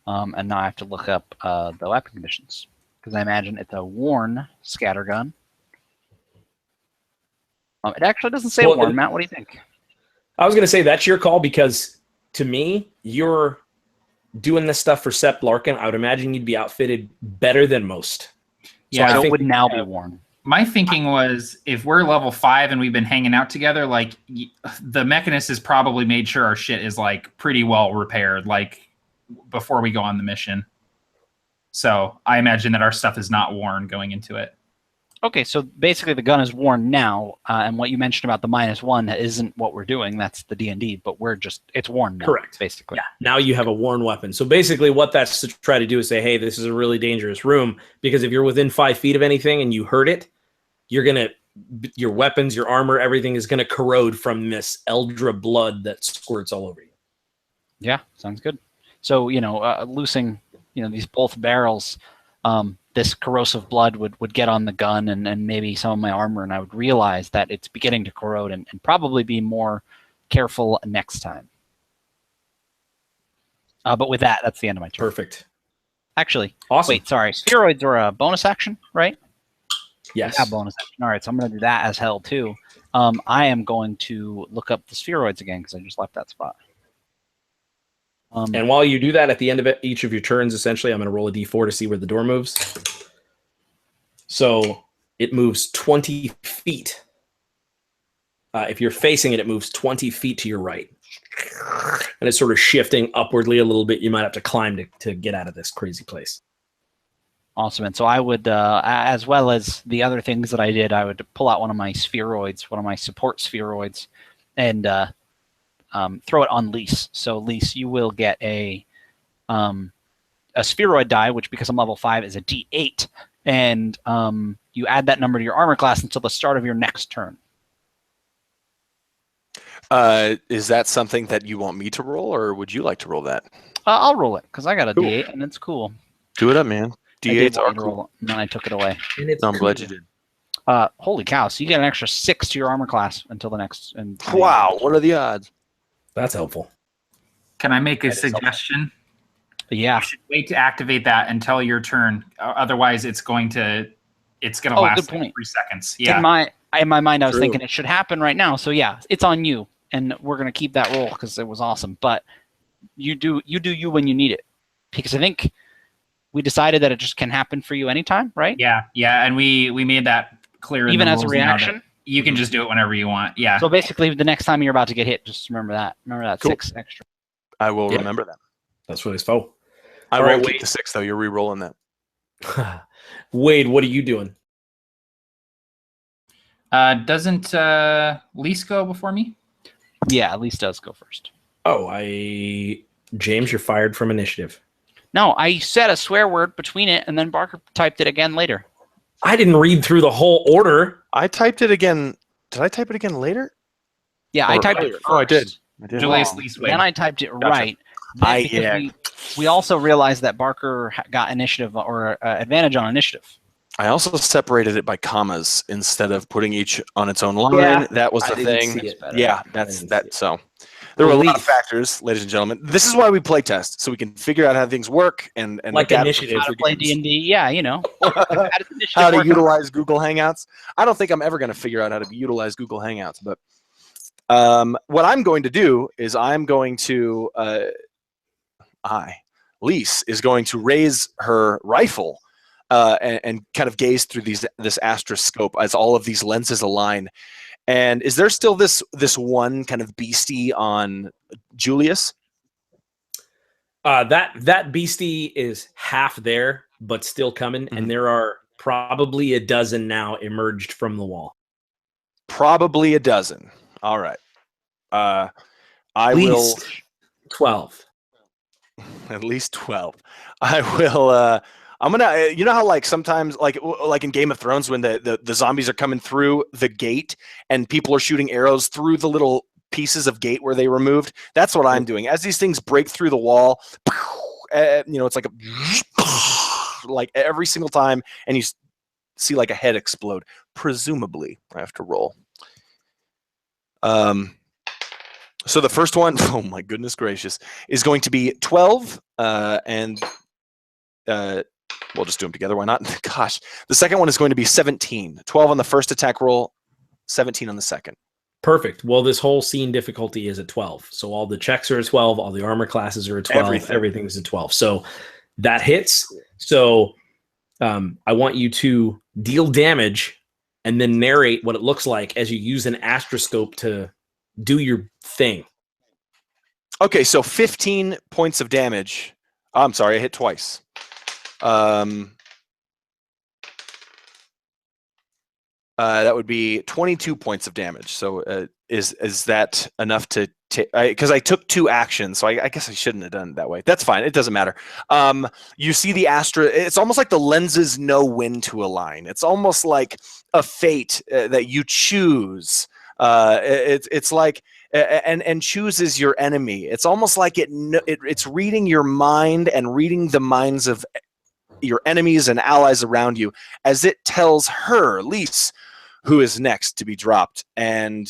And now I have to look up the weapon conditions, because I imagine it's a worn scattergun. It actually doesn't say worn. Matt, what do you think? I was going to say that's your call, because to me, you're doing this stuff for Sepp Larkin. I would imagine you'd be outfitted better than most. Yeah, so it would now be worn. My thinking was, if we're level 5 and we've been hanging out together, like the Mechanist has probably made sure our shit is like pretty well repaired, like before we go on the mission. So I imagine that our stuff is not worn going into it. Okay, so basically the gun is worn now, and what you mentioned about the -1 isn't what we're doing. That's the D&D, but it's worn now. Correct. Basically. Yeah. Now you have a worn weapon. So basically what that's to try to do is say, hey, this is a really dangerous room, because if you're within 5 feet of anything and you hurt it, your weapons, your armor, everything is going to corrode from this Eldra blood that squirts all over you. Yeah, sounds good. So, loosing, these both barrels, this corrosive blood would get on the gun and maybe some of my armor, and I would realize that it's beginning to corrode and probably be more careful next time. But with that, that's the end of my turn. Perfect. Actually, Awesome. wait, sorry. Spheroids are a bonus action, right? Yes. Yeah, bonus action. All right, so I'm going to do that as hell, too. I am going to look up the spheroids again because I just left that spot. And while you do that, at the end of each of your turns, essentially, I'm going to roll a d4 to see where the door moves. So it moves 20 feet. If you're facing it, it moves 20 feet to your right. And it's sort of shifting upwardly a little bit. You might have to climb to get out of this crazy place. Awesome. And so I would, as well as the other things that I did, I would pull out one of my spheroids, one of my support spheroids, and throw it on Lease. So Lease, you will get a spheroid die, which because I'm level 5 is a D8, and you add that number to your armor class until the start of your next turn. Is that something that you want me to roll, or would you like to roll that? I'll roll it because I got a Cool. D8 and it's cool. Do it up, man. D8s are cool. Roll it, and then I took it away. And I'm glad you did. Holy cow! So you get an extra 6 to your armor class until the next. Wow, what are the odds? That's helpful. Can I make a suggestion? Yeah. You should wait to activate that until your turn. Otherwise, it's gonna Oh, last good point. like 3 seconds. Yeah. In my mind, I was True. thinking it should happen right now. So yeah, it's on you, and we're gonna keep that roll because it was awesome. But you do you when you need it, because I think we decided that it just can happen for you anytime, right? Yeah. And we made that clear. in Even the as a rules now that reaction. you can just do it whenever you want. Yeah. So basically, the next time you're about to get hit, just remember that. Remember that Cool. 6 extra. I will Yeah. remember that. That's what it's for. I All won't right, keep wait. the 6, though. You're re-rolling that. Wade, what are you doing? Doesn't Lease go before me? Yeah, at least does go first. Oh, James, you're fired from initiative. No, I said a swear word between it, and then Barker typed it again later. I didn't read through the whole order. I typed it again. Did I type it again later? Yeah, I Or typed it earlier? first. Oh, I did. I did. Julius wrong. Lease Then I typed it Gotcha. right. Then because yeah. we also realized that Barker got initiative or advantage on initiative. I also separated it by commas instead of putting each on its own line. Yeah, That was I the didn't thing. see it. Yeah, I that's didn't that. see it. So there were a lot of Lease. factors, ladies and gentlemen. This is why we play test, so we can figure out how things work and Like look at it initiative. for How to play games. D&D, yeah, you know. How to utilize Google Hangouts. I don't think I'm ever going to figure out how to utilize Google Hangouts, but what I'm going to do is I'm going to Lease is going to raise her rifle and kind of gaze through this astroscope as all of these lenses align. And is there still this one kind of beastie on Julius? That beastie is half there, but still coming, Mhm. and there are probably a dozen now emerged from the wall. Probably a dozen. All right. I At will. least 12. At least 12. I will. I'm gonna. You know how like sometimes like in Game of Thrones when the zombies are coming through the gate and people are shooting arrows through the little pieces of gate where they removed. That's what I'm doing. As these things break through the wall, it's like like every single time, and you see like a head explode. Presumably, I have to roll. So the first one, oh my goodness gracious, is going to be 12, and we'll just do them together. Why not? Gosh, the second one is going to be 17. 12 on the first attack roll, 17 on the second. Perfect. Well, this whole scene difficulty is at 12. So all the checks are at 12. All the armor classes are at 12. Everything's at 12. So that hits. So I want you to deal damage and then narrate what it looks like as you use an astroscope to do your thing. Okay, so 15 points of damage. I'm sorry, I hit twice. That would be 22 points of damage. So is that enough to take? Because I took 2 actions, so I guess I shouldn't have done it that way. That's fine. It doesn't matter. You see the it's almost like the lenses know when to align. It's almost like a fate that you choose. It's like and chooses your enemy. It's almost like it's reading your mind and reading the minds of your enemies and allies around you as it tells her, Lease, who is next to be dropped. And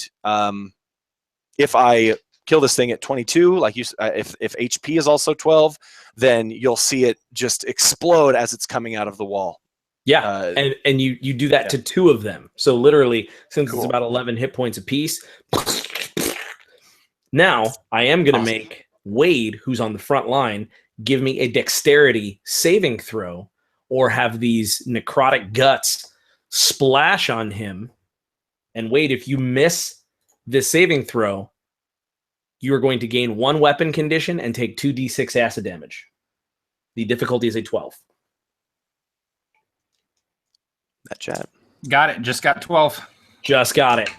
if I kill this thing at 22, like if HP is also 12, then you'll see it just explode as it's coming out of the wall. Yeah, and you do that to 2 of them. So literally, since Cool. it's about 11 hit points apiece. Now, I am going to make Wade, who's on the front line, give me a dexterity saving throw, or have these necrotic guts splash on him. And Wade, if you miss this saving throw, you are going to gain 1 weapon condition and take 2d6 acid damage. The difficulty is a 12. That chat. Got it. Just got 12. Just got it.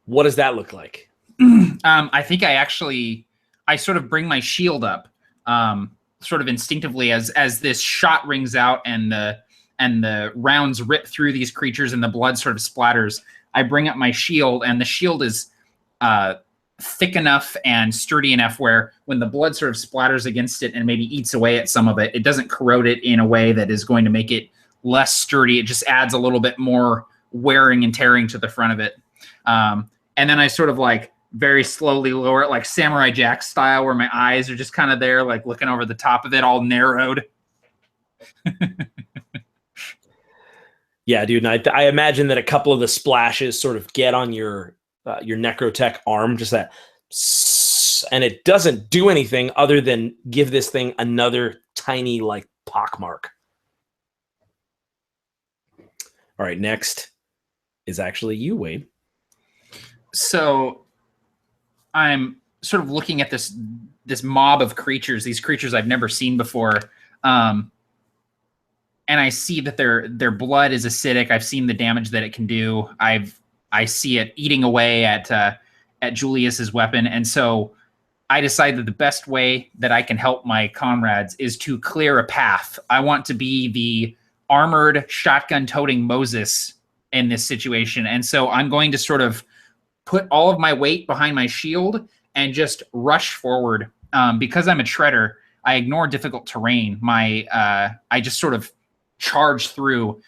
What does that look like? I think I sort of bring my shield up, sort of instinctively as this shot rings out and the rounds rip through these creatures and the blood sort of splatters. I bring up my shield, and the shield is thick enough and sturdy enough where when the blood sort of splatters against it and maybe eats away at some of it, it doesn't corrode it in a way that is going to make it less sturdy. It just adds a little bit more wearing and tearing to the front of it. And then I sort of like very slowly lower it, like Samurai Jack style, where my eyes are just kind of there, like looking over the top of it, all narrowed. Yeah, dude. And I imagine that a couple of the splashes sort of get on your Necrotech arm, just that, and it doesn't do anything other than give this thing another tiny like pockmark. All right, next is actually you, Wade. So I'm sort of looking at this mob of creatures, these creatures I've never seen before. And I see that their blood is acidic. I've seen the damage that it can do. I see it eating away at Julius's weapon. And so I decide that the best way that I can help my comrades is to clear a path. I want to be the armored shotgun-toting Moses in this situation. And so I'm going to sort of put all of my weight behind my shield and just rush forward. Because I'm a shredder, I ignore difficult terrain. I just sort of charge through,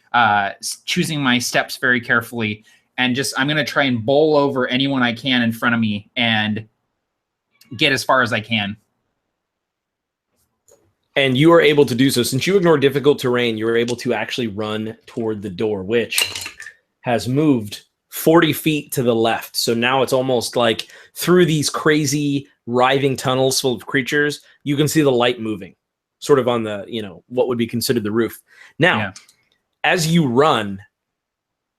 choosing my steps very carefully. And I'm going to try and bowl over anyone I can in front of me and get as far as I can. And you are able to do so. Since you ignore difficult terrain, you're able to actually run toward the door, which has moved 40 feet to the left. So now it's almost like through these crazy writhing tunnels full of creatures, you can see the light moving sort of on the, what would be considered the roof. Now, as you run,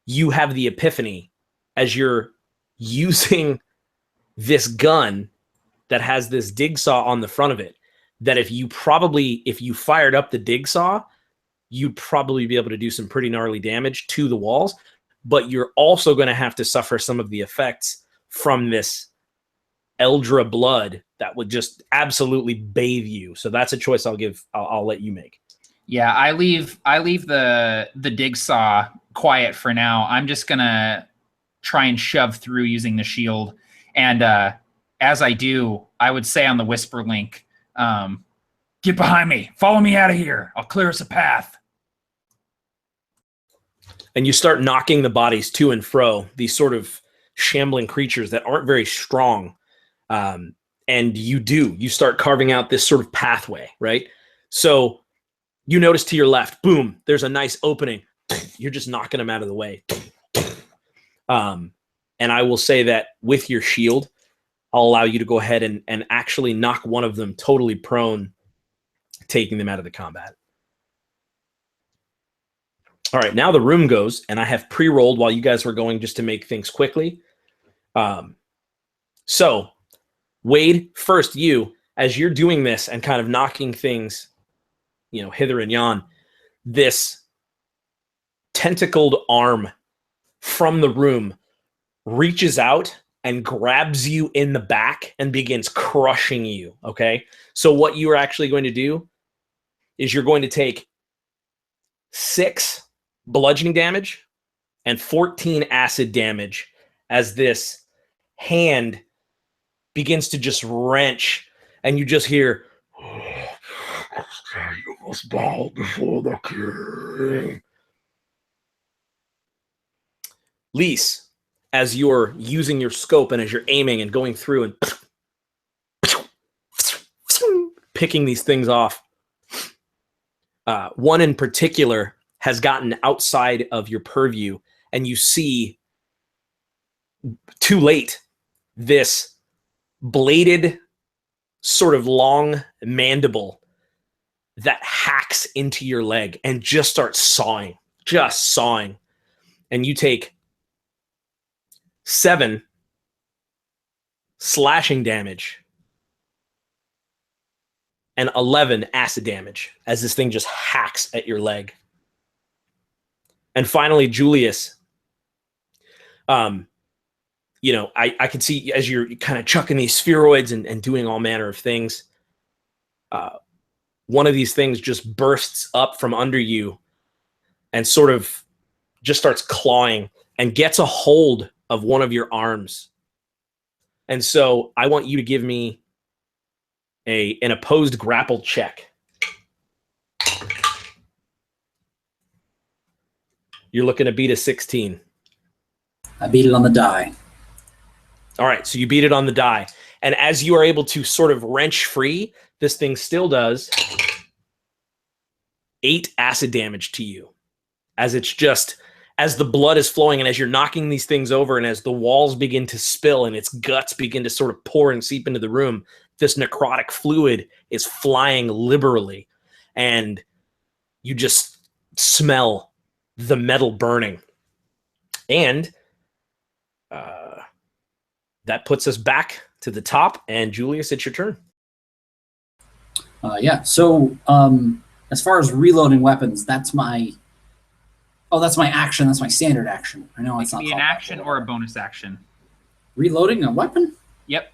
you have the epiphany as you're using this gun that has this dig saw on the front of it, that if you fired up the dig saw, you'd probably be able to do some pretty gnarly damage to the walls, but you're also going to have to suffer some of the effects from this Eldra blood that would just absolutely bathe you. So that's a choice I'll let you make. Yeah, I leave the dig saw quiet for now. I'm just going to try and shove through using the shield. And as I do, I would say on the whisper link, get behind me. Follow me out of here. I'll clear us a path. And you start knocking the bodies to and fro, these sort of shambling creatures that aren't very strong. And you start carving out this sort of pathway, right? So you notice to your left, boom, there's a nice opening. You're just knocking them out of the way. And I will say that with your shield, I'll allow you to go ahead and actually knock one of them totally prone, taking them out of the combat. All right, now the room goes, and I have pre-rolled while you guys were going just to make things quickly. So, Wade, first you, as you're doing this and kind of knocking things, hither and yon, this tentacled arm from the room reaches out and grabs you in the back and begins crushing you, okay? So what you are actually going to do is you're going to take 6 bludgeoning damage and 14 acid damage as this hand begins to just wrench, and you just hear You must bow before the king. Lease, as you're using your scope and as you're aiming and going through and picking these things off, one in particular has gotten outside of your purview, and you see too late this bladed sort of long mandible that hacks into your leg and just starts sawing. And you take 7 slashing damage and 11 acid damage as this thing just hacks at your leg. And finally, Julius, I can see as you're kind of chucking these spheroids and doing all manner of things, one of these things just bursts up from under you and sort of just starts clawing and gets a hold of one of your arms. And so I want you to give me an opposed grapple check. You're looking to beat a 16. I beat it on the die. All right, so you beat it on the die. And as you are able to sort of wrench free, this thing still does 8 acid damage to you. As the blood is flowing and as you're knocking these things over and as the walls begin to spill and its guts begin to sort of pour and seep into the room, this necrotic fluid is flying liberally. And you just smell the metal burning. And that puts us back to the top. And Julius, it's your turn. So as far as reloading weapons, that's my action. That's my standard action. I know It it's can not be an action or a bonus action. reloading a weapon. Yep.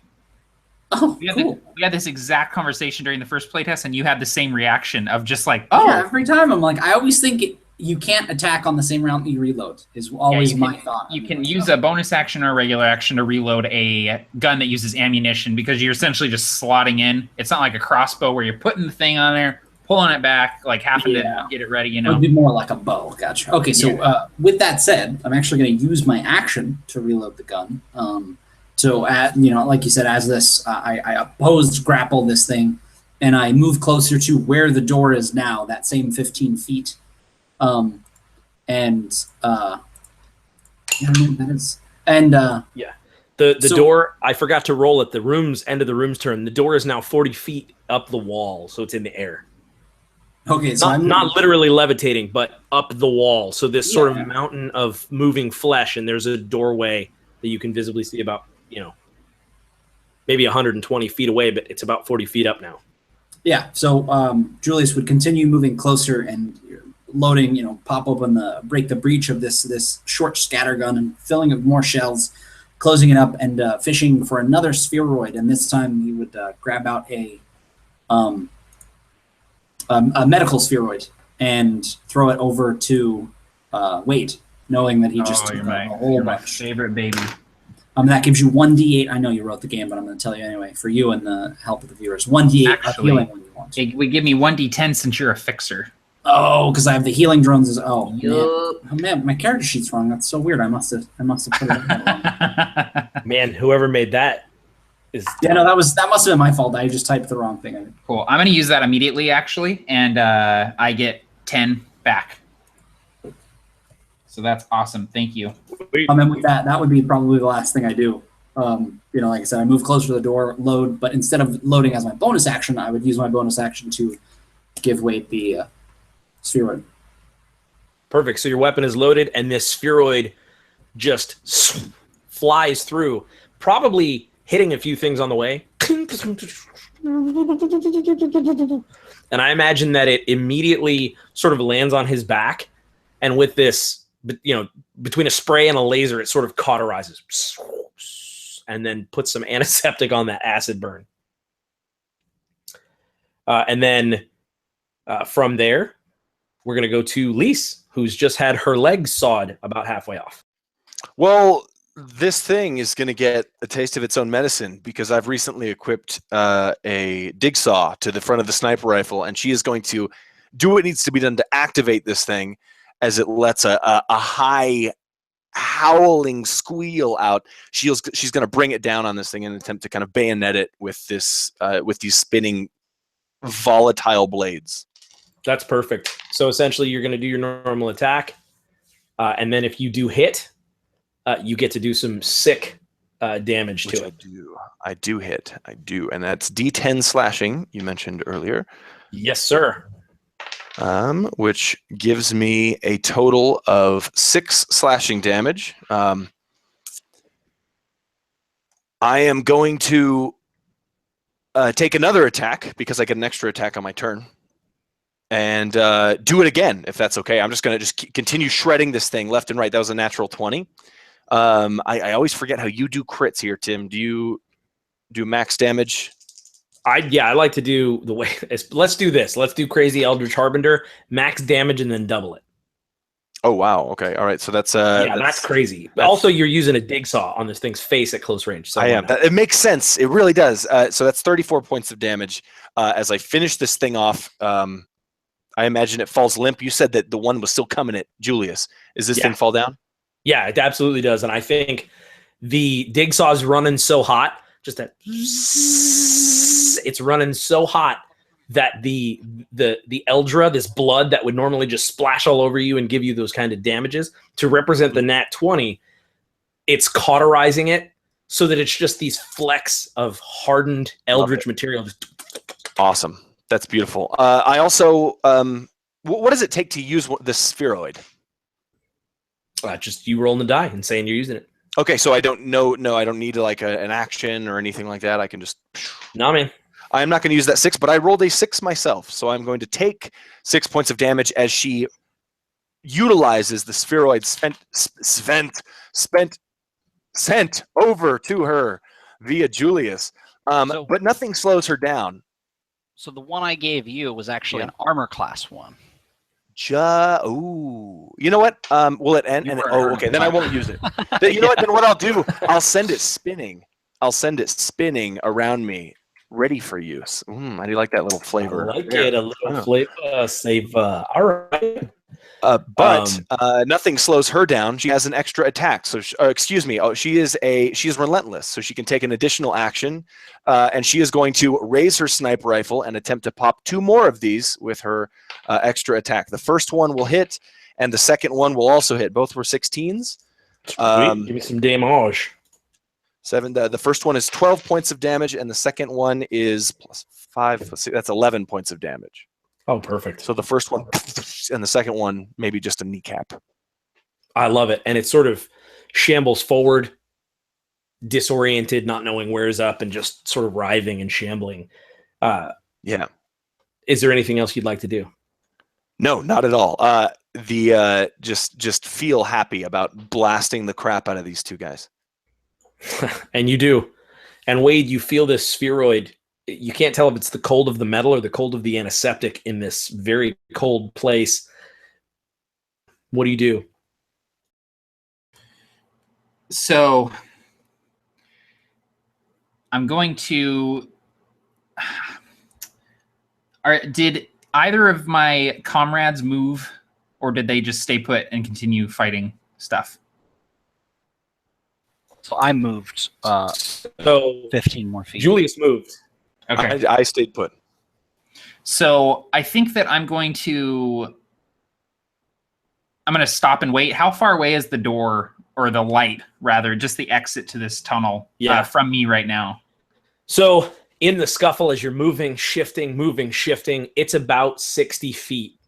Oh, We cool. had this exact conversation during the first playtest, and you had the same reaction of just like, Yeah, every time I'm like, I always think you can't attack on the same round that you reload. Is always my thought. You can use a bonus action or a regular action to reload a gun that uses ammunition because you're essentially just slotting in. It's not like a crossbow where you're putting the thing on there, pulling it back, like having to get it ready, It would be more like a bow. Gotcha. Okay, so with that said, I'm actually going to use my action to reload the gun. Like you said, as this, I opposed grapple this thing, and I move closer to where the door is now, that same 15 feet. I don't know what that is. And The door, I forgot to roll at the end of the room's turn. The door is now 40 feet up the wall, so it's in the air. Okay, so I'm not literally levitating, but up the wall. So this sort of mountain of moving flesh, and there's a doorway that you can visibly see about, maybe 120 feet away, but it's about 40 feet up now. Yeah, so Julius would continue moving closer and loading, pop open break the breach of this short scatter gun and filling it with more shells, closing it up and fishing for another spheroid. And this time he would grab out a medical spheroid and throw it over to Wade, knowing that he just took a whole bunch. My favorite baby. That gives you 1d8. I know you wrote the game, but I'm going to tell you anyway, for you and the help of the viewers. 1d8 of healing when you want. It would give me 1d10 since you're a fixer. Oh, because I have the healing drones. Man, my character sheet's wrong. That's so weird. I must have put it wrong. Man, whoever made that is... Yeah, no, that must have been my fault. I just typed the wrong thing in. Cool. I'm going to use that immediately, actually, and I get 10 back. So that's awesome. Thank you. And with that would be probably the last thing I do. Like I said, I move closer to the door, load, but instead of loading as my bonus action, I would use my bonus action to give Wade the spheroid. Perfect. So your weapon is loaded, and this spheroid just flies through, probably hitting a few things on the way. And I imagine that it immediately sort of lands on his back, and with this, between a spray and a laser, it sort of cauterizes and then puts some antiseptic on that acid burn. And then from there, we're going to go to Lease, who's just had her legs sawed about halfway off. Well, this thing is going to get a taste of its own medicine because I've recently equipped a dig saw to the front of the sniper rifle, and she is going to do what needs to be done to activate this thing as it lets a high howling squeal out. She's going to bring it down on this thing in an attempt to kind of bayonet it with this with these spinning volatile blades. That's perfect. So essentially, you're going to do your normal attack, and then if you do hit, you get to do some sick damage to it. I do hit. I do, and that's D10 slashing you mentioned earlier. Yes, sir. Which gives me a total of 6 slashing damage. I am going to take another attack because I get an extra attack on my turn, and do it again if that's okay. I'm just going to continue shredding this thing left and right. That was a natural 20. I always forget how you do crits here, Tim. Do you do max damage? I like to do the way. Let's do this. Let's do Crazy Eldritch Harbinger, max damage, and then double it. Oh wow. Okay. All right. So that's that's crazy. But also, you're using a dig saw on this thing's face at close range. So I am. It makes sense. It really does. So that's 34 points of damage. As I finish this thing off, I imagine it falls limp. You said that the one was still coming at Julius. Is this thing fall down? Yeah, it absolutely does. And I think the dig saw is running so hot, just that it's running so hot that the Eldra, this blood that would normally just splash all over you and give you those kind of damages, to represent the nat 20, it's cauterizing it so that it's just these flecks of hardened Eldritch material. Awesome. That's beautiful. I also, what does it take to use this spheroid? Just you rolling the die and saying you're using it. Okay, so I don't know. No, I don't need like an action or anything like that. I can just. No, man. I'm not going to use that 6, but I rolled a 6 myself, so I'm going to take 6 points of damage as she utilizes the spheroid sent over to her via Julius. But nothing slows her down. So the one I gave you was actually an armor class one. Ooh. You know what? Will it end? Okay. Then I won't use it. You know what? Then what I'll do? I'll send it spinning. I'll send it spinning around me, ready for use. I do like that little flavor. I like it. A little flavor. Save. All right. But nothing slows her down. She has an extra attack. So, excuse me. She is relentless. So she can take an additional action, and she is going to raise her sniper rifle and attempt to pop 2 more of these with her extra attack. The first one will hit, and the second one will also hit. Both were 16s. Give me some damage. 7. The first one is 12 points of damage, and the second one is plus 5. Plus 6, that's 11 points of damage. Oh, perfect. So the first one and the second one, maybe just a kneecap. I love it. And it sort of shambles forward, disoriented, not knowing where's up, and just sort of writhing and shambling. Yeah. Is there anything else you'd like to do? No, not at all. Just feel happy about blasting the crap out of these 2 guys. And you do. And Wade, you feel this spheroid. You can't tell if it's the cold of the metal or the cold of the antiseptic in this very cold place. What do you do? So I'm going to... Did either of my comrades move, or did they just stay put and continue fighting stuff? So I moved 15 more feet. Julius moved. Okay. I stayed put. So I think that I'm going to stop and wait. How far away is the door, or the light, rather, just the exit to this tunnel from me right now? So in the scuffle, as you're moving, shifting, it's about 60 feet.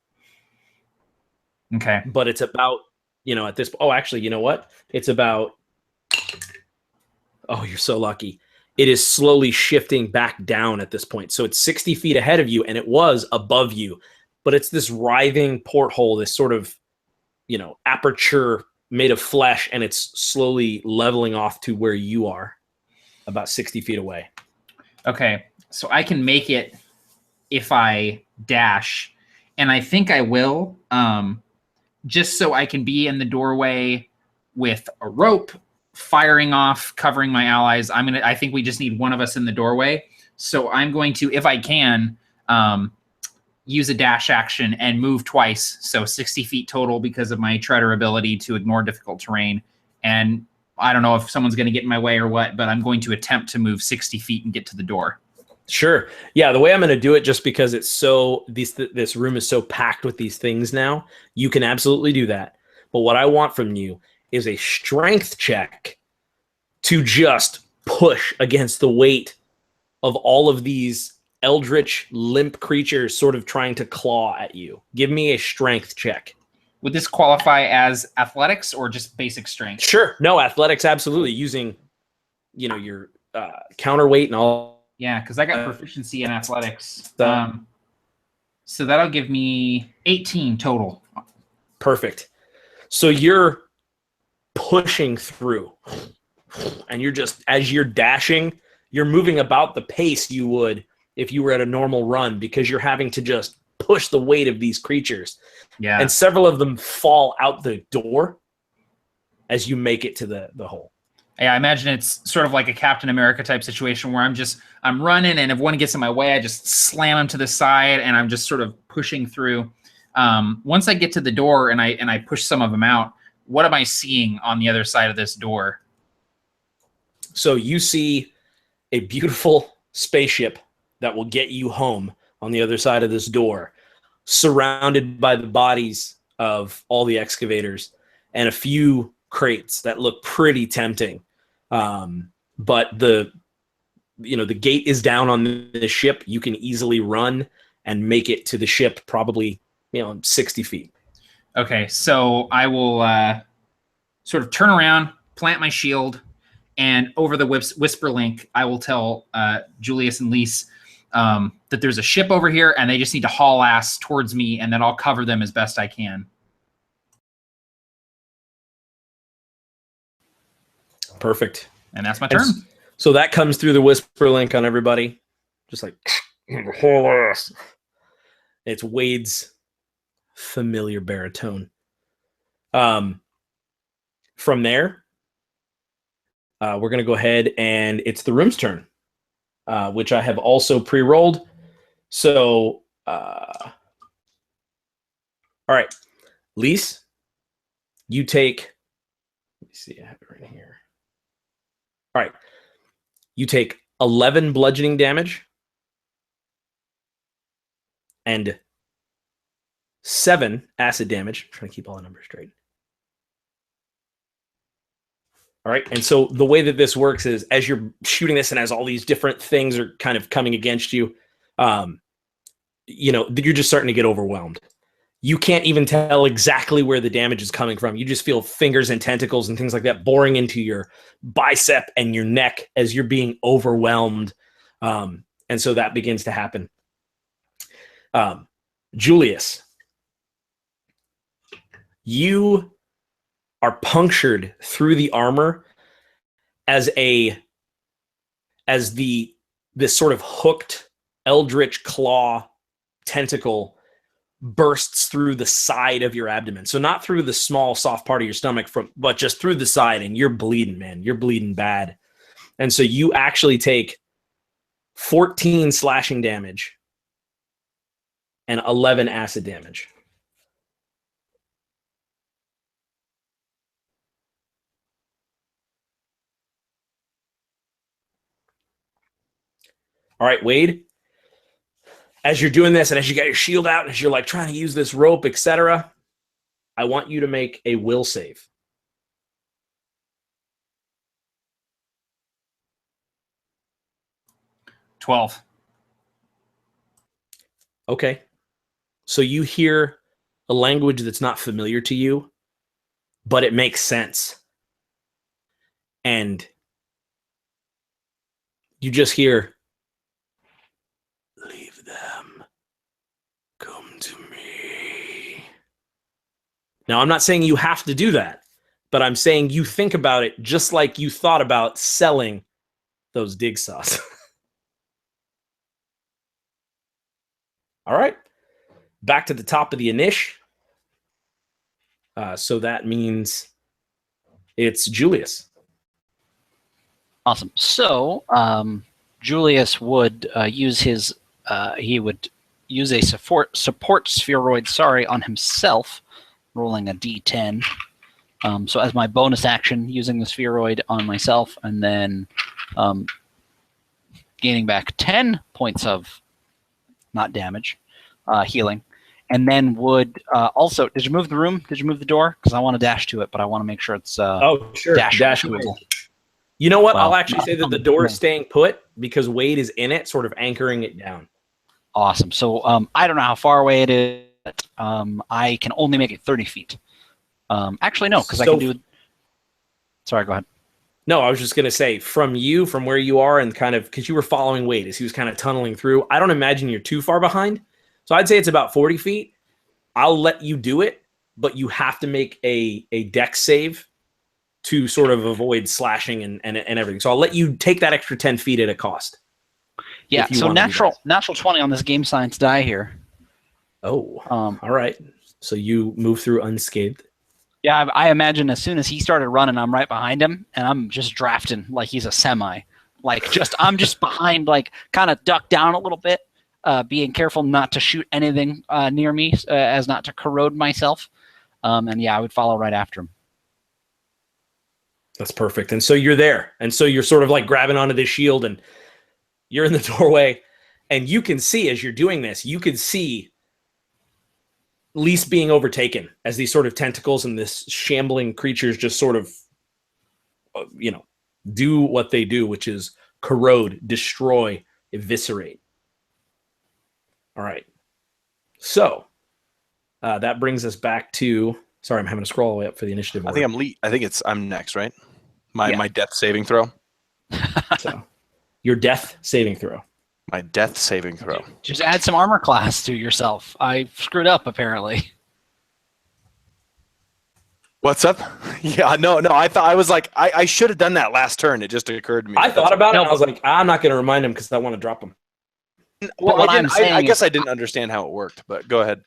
Okay. But it's about, at this... Oh, actually, you know what? It's about... Oh, you're so lucky. It is slowly shifting back down at this point. So it's 60 feet ahead of you, and it was above you. But it's this writhing porthole, this sort of, aperture made of flesh, and it's slowly leveling off to where you are, about 60 feet away. Okay, so I can make it if I dash, and I think I will, just so I can be in the doorway with a rope firing off, covering my allies. I think we just need one of us in the doorway. So I'm going to, if I can, use a dash action and move twice. So 60 feet total because of my treader ability to ignore difficult terrain. And I don't know if someone's going to get in my way or what, but I'm going to attempt to move 60 feet and get to the door. Sure. Yeah, the way I'm going to do it, just because it's so this room is so packed with these things now, you can absolutely do that. But what I want from you is a strength check to just push against the weight of all of these eldritch limp creatures sort of trying to claw at you. Give me a strength check. Would this qualify as athletics or just basic strength? Sure. No, athletics, absolutely. Using, your counterweight and all. Yeah, because I got proficiency in athletics. So that'll give me 18 total. Perfect. So you're pushing through, and you're just, as you're dashing, you're moving about the pace you would if you were at a normal run, because you're having to just push the weight of these creatures. Yeah. And several of them fall out the door as you make it to the hole. Yeah, I imagine it's sort of like a Captain America type situation where I'm running, and if one gets in my way, I just slam him to the side, and I'm just sort of pushing through. Once I get to the door and I push some of them out, what am I seeing on the other side of this door? So you see a beautiful spaceship that will get you home on the other side of this door, surrounded by the bodies of all the excavators and a few crates that look pretty tempting. But the gate is down on the ship. You can easily run and make it to the ship, probably 60 feet. Okay, so I will sort of turn around, plant my shield, and over the whisper link, I will tell Julius and Lease that there's a ship over here, and they just need to haul ass towards me, and then I'll cover them as best I can. Perfect. And that's my turn. So that comes through the whisper link on everybody, just like haul ass. It's Wade's familiar baritone. From there, we're going to go ahead, and it's the room's turn, which I have also pre-rolled. So, all right, Lease, you take, let me see, I have it right here. All right, you take 11 bludgeoning damage and 7 acid damage. I'm trying to keep all the numbers straight. All right, and so the way that this works is, as you're shooting this and as all these different things are kind of coming against you, you're just starting to get overwhelmed. You can't even tell exactly where the damage is coming from. You just feel fingers and tentacles and things like that boring into your bicep and your neck as you're being overwhelmed. And so that begins to happen. Julius, you are punctured through the armor as this sort of hooked eldritch claw tentacle bursts through the side of your abdomen. So not through the small soft part of your stomach, but just through the side, and you're bleeding, man. You're bleeding bad. And so you actually take 14 slashing damage and 11 acid damage. All right, Wade, as you're doing this and as you got your shield out and as you're like trying to use this rope, etc., I want you to make a will save. $12. Okay. So you hear a language that's not familiar to you, but it makes sense. And you just hear, "Leave them. Come to me." Now, I'm not saying you have to do that, but I'm saying you think about it just like you thought about selling those dig saws. All right. Back to the top of the inish. So that means it's Julius. Awesome. So Julius would use his he would use a support spheroid, on himself, rolling a d10. So as my bonus action, using the spheroid on myself, and then gaining back 10 points of not damage, healing. And then would also, did you move the room? Did you move the door? Because I want to dash to it, but I want to make sure it's oh, sure. dash to it. doable. You know what? Well, I'll actually say that the door is staying put because Wade is in it, sort of anchoring it down. Awesome. So I don't know how far away it is. I can only make it 30 feet. Actually, no, because I can do... Sorry, go ahead. No, I was just going to say, from where you are, and kind of, because you were following Wade as he was kind of tunneling through, I don't imagine you're too far behind. So I'd say it's about 40 feet. I'll let you do it, but you have to make a dex save to sort of avoid slashing and everything. So I'll let you take that extra 10 feet at a cost. Yeah, so natural 20 on this game science die here. Oh, all right. So you move through unscathed. Yeah, I imagine as soon as he started running, I'm right behind him, and I'm just drafting like he's a semi. I'm just behind, like kind of ducked down a little bit, being careful not to shoot anything near me, as not to corrode myself. And yeah, I would follow right after him. That's perfect. And so you're there. And so you're sort of like grabbing onto this shield, and you're in the doorway, and you can see as you're doing this, you can see Lease being overtaken as these sort of tentacles and this shambling creatures just sort of, do what they do, which is corrode, destroy, eviscerate. All right. So that brings us back to, sorry, I'm having to scroll all the way up for the initiative order. I think I'm next, right? My death saving throw. So your death saving throw. My death saving throw. Just add some armor class to yourself. I screwed up, apparently. What's up? Yeah, no. I should have done that last turn. It just occurred to me. I thought about it, and I was like, I'm not going to remind him because I want to drop him. Well, I guess I didn't understand how it worked, but go ahead.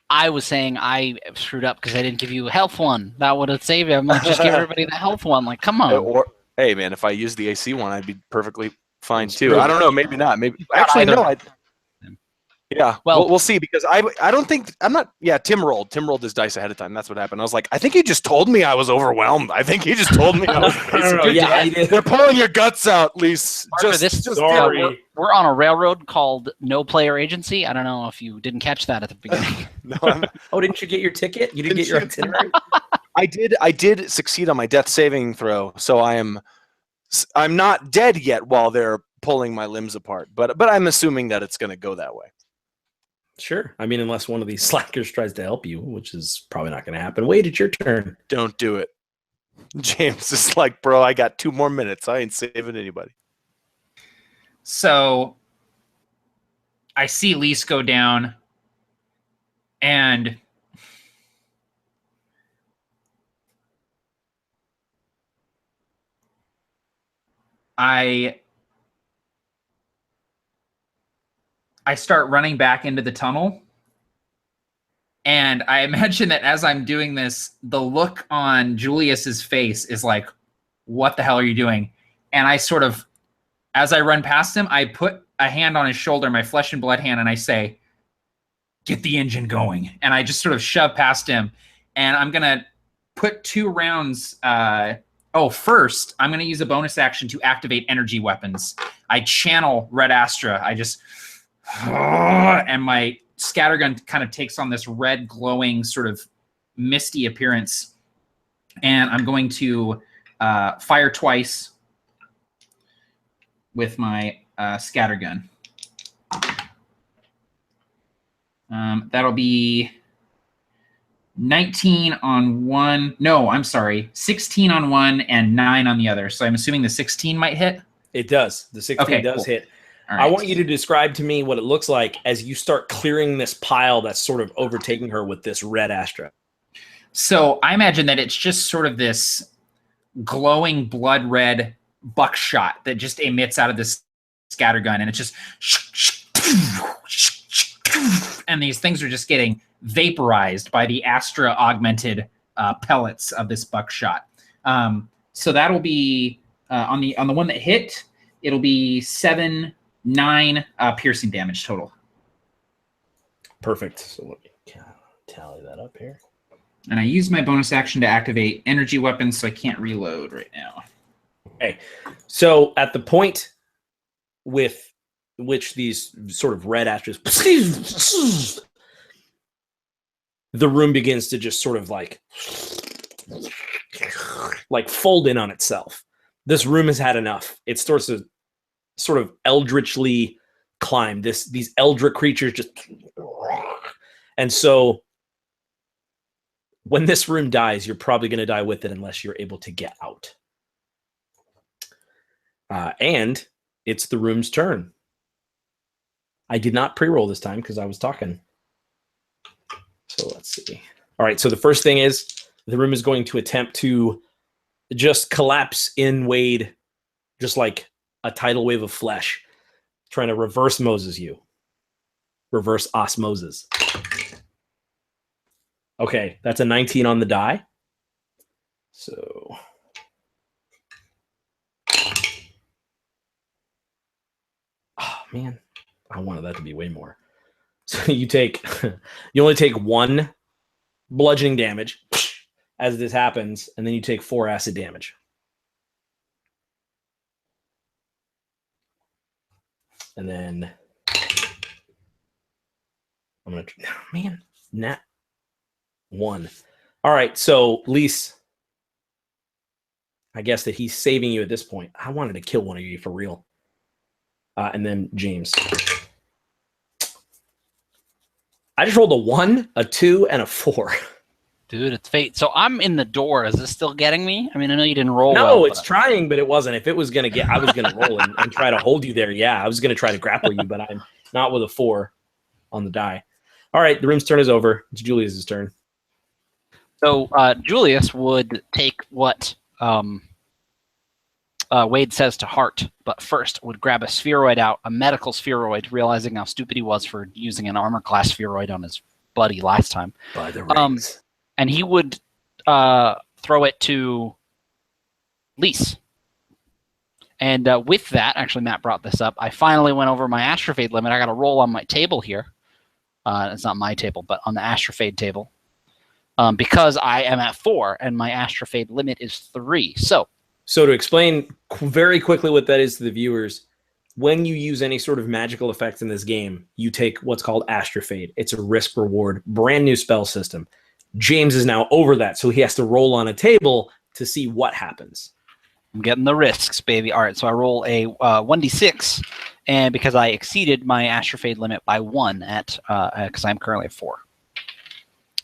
I was saying I screwed up because I didn't give you a health one. That would have saved you. I'm like, just give everybody the health one. Like, come on. Hey, man, if I used the AC one, I'd be perfectly fine too. I don't know. Maybe not. Maybe actually no. Yeah. Well, we'll see, because I don't think I'm not. Yeah. Tim rolled his dice ahead of time. That's what happened. I was like, I think he just told me I was overwhelmed. I think he just told me. I don't know. Yeah, they're pulling your guts out, Lease. We're on a railroad called No Player Agency. I don't know if you didn't catch that at the beginning. Didn't you get your ticket? You didn't get your itinerary? I did succeed on my death saving throw, so I'm not dead yet while they're pulling my limbs apart. But I'm assuming that it's going to go that way. Sure. I mean, unless one of these slackers tries to help you, which is probably not going to happen. Wait, it's your turn. Don't do it. James is like, bro, I got 2 more minutes. I ain't saving anybody. So I see Lease go down, and I start running back into the tunnel, and I imagine that as I'm doing this, the look on Julius's face is like, what the hell are you doing? And I sort of, as I run past him, I put a hand on his shoulder, my flesh and blood hand, and I say, get the engine going. And I just sort of shove past him, and I'm going to put 2 rounds. First, I'm going to use a bonus action to activate energy weapons. I channel Red Astra. I just... and my scattergun kind of takes on this red glowing sort of misty appearance, and I'm going to fire twice with my scattergun. That'll be 19 on one. No, I'm sorry, 16 on one and 9 on the other. So I'm assuming the 16 might hit. It does. The 16 does hit. Right. I want you to describe to me what it looks like as you start clearing this pile that's sort of overtaking her with this Red Astra. So I imagine that it's just sort of this glowing blood red buckshot that just emits out of this scattergun, and it's just and these things are just getting vaporized by the Astra augmented pellets of this buckshot. So that'll be on the one that hit, it'll be 7, 9 piercing damage total. Perfect. So let me tally that up here. And I use my bonus action to activate energy weapons, so I can't reload right now. Okay. So at the point with which these sort of red asters, the room begins to just sort of like fold in on itself. This room has had enough. It starts to sort of eldritchly climb. These eldritch creatures just, and so when this room dies, you're probably going to die with it unless you're able to get out. And it's the room's turn. I did not pre-roll this time because I was talking. So let's see. All right, so the first thing is the room is going to attempt to just collapse in Wade, just like a tidal wave of flesh, trying to reverse Moses you. Reverse osmosis. Okay, that's a 19 on the die. So oh man, I wanted that to be way more. So you only take 1 bludgeoning damage as this happens, and then you take 4 acid damage. And then I'm gonna, man, nat 1. All right, so Lease, I guess that he's saving you at this point. I wanted to kill one of you for real. And then James. I just rolled a 1, a 2, and a 4. Dude, it's fate. So I'm in the door. Is this still getting me? I mean, I know you didn't roll. No, well, it's trying, but it wasn't. If it was going to get, I was going to roll and try to hold you there. Yeah, I was going to try to grapple you, but I'm not with a 4 on the die. All right, the room's turn is over. It's Julius's turn. So Julius would take what Wade says to Hart, but first would grab a spheroid out, a medical spheroid, realizing how stupid he was for using an armor class spheroid on his buddy last time. By the rings. And he would throw it to Lease. And with that, actually, Matt brought this up. I finally went over my Astrofade limit. I got a roll on my table here. It's not my table, but on the Astrofade table. Because I am at 4, and my Astrofade limit is 3. So to explain very quickly what that is to the viewers, when you use any sort of magical effects in this game, you take what's called Astrofade. It's a risk-reward, brand new spell system. James is now over that, so he has to roll on a table to see what happens. I'm getting the risks, baby. All right, so I roll a 1d6, and because I exceeded my Astrofade limit by 1 at because I'm currently at 4.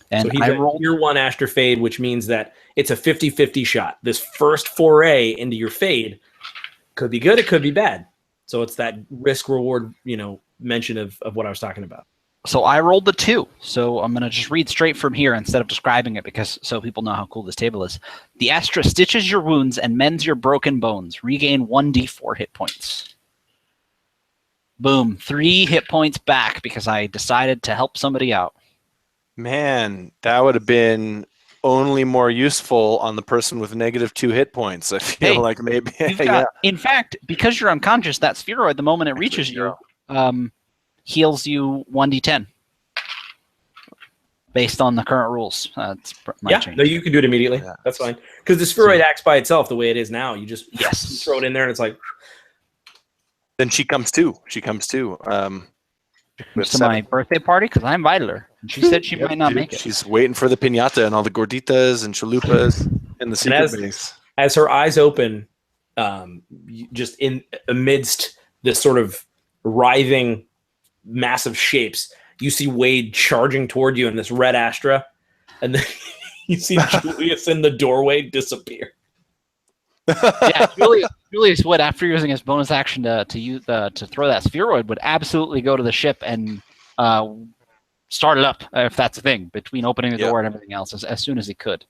And so I rolled Tier 1 Astrofade, which means that it's a 50-50 shot. This first foray into your fade could be good, it could be bad. So it's that risk-reward, mention of what I was talking about. So I rolled the 2. So I'm going to just read straight from here instead of describing it so people know how cool this table is. The Astra stitches your wounds and mends your broken bones. Regain 1d4 hit points. Boom. 3 hit points back because I decided to help somebody out. Man, that would have been only more useful on the person with -2 hit points. I feel like maybe. In fact, because you're unconscious, that spheroid, the moment it reaches you, heals you 1d10 based on the current rules. Change. No, you can do it immediately. Yeah. That's fine. Because the spheroid acts by itself the way it is now. You just throw it in there and it's like. Then she comes too. To my birthday party because I invited her. And she said she might not make it. She's waiting for the piñata and all the gorditas and chalupas and the secret base. As her eyes open, just amidst this sort of writhing, massive shapes, you see Wade charging toward you in this red Astra, and then you see Julius in the doorway disappear. Yeah, Julius would, after using his bonus action to throw that spheroid, would absolutely go to the ship and start it up, if that's a thing, between opening the door and everything else as soon as he could.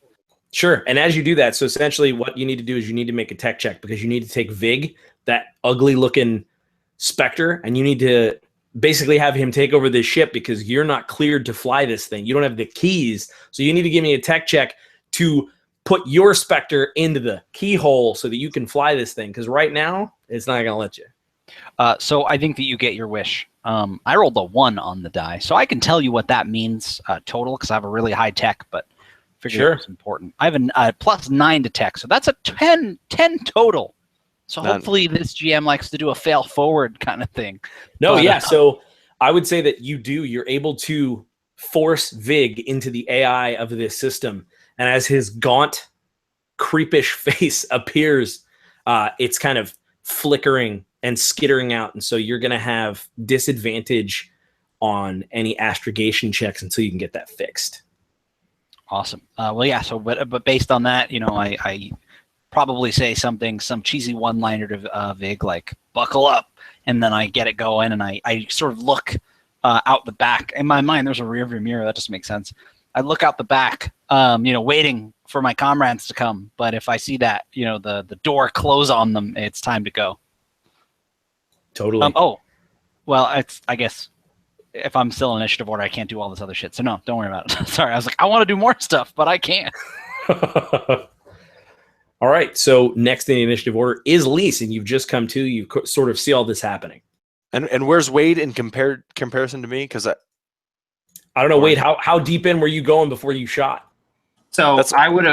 Sure. And as you do that, so essentially what you need to do is you need to make a tech check because you need to take Vig, that ugly looking specter, and you need to basically have him take over this ship because you're not cleared to fly this thing. You don't have the keys. So you need to give me a tech check to put your Spectre into the keyhole so that you can fly this thing, because right now it's not going to let you. So I think that you get your wish. I rolled a 1 on the die, so I can tell you what that means total, because I have a really high tech, but figure it's important. I have a plus 9 to tech, so that's a 10 total. So hopefully this GM likes to do a fail forward kind of thing. No, but, so I would say that you're able to force Vig into the AI of this system. And as his gaunt, creepish face appears, it's kind of flickering and skittering out. And so you're going to have disadvantage on any astrogation checks until you can get that fixed. Awesome. Well, yeah. So, but based on that, I probably say some cheesy one-liner to Vig, like "buckle up," and then I get it going, and I sort of look out the back. In my mind, there's a rearview mirror. That just makes sense. I look out the back, waiting for my comrades to come. But if I see that, the door close on them, it's time to go. Totally. I guess if I'm still in initiative order, I can't do all this other shit. So no, don't worry about it. Sorry, I was like, I want to do more stuff, but I can't. All right. So next in the initiative order is Lease, and you've just come to. You sort of see all this happening. And where's Wade in comparison to me? Because I don't know, Wade. How deep in were you going before you shot? So I would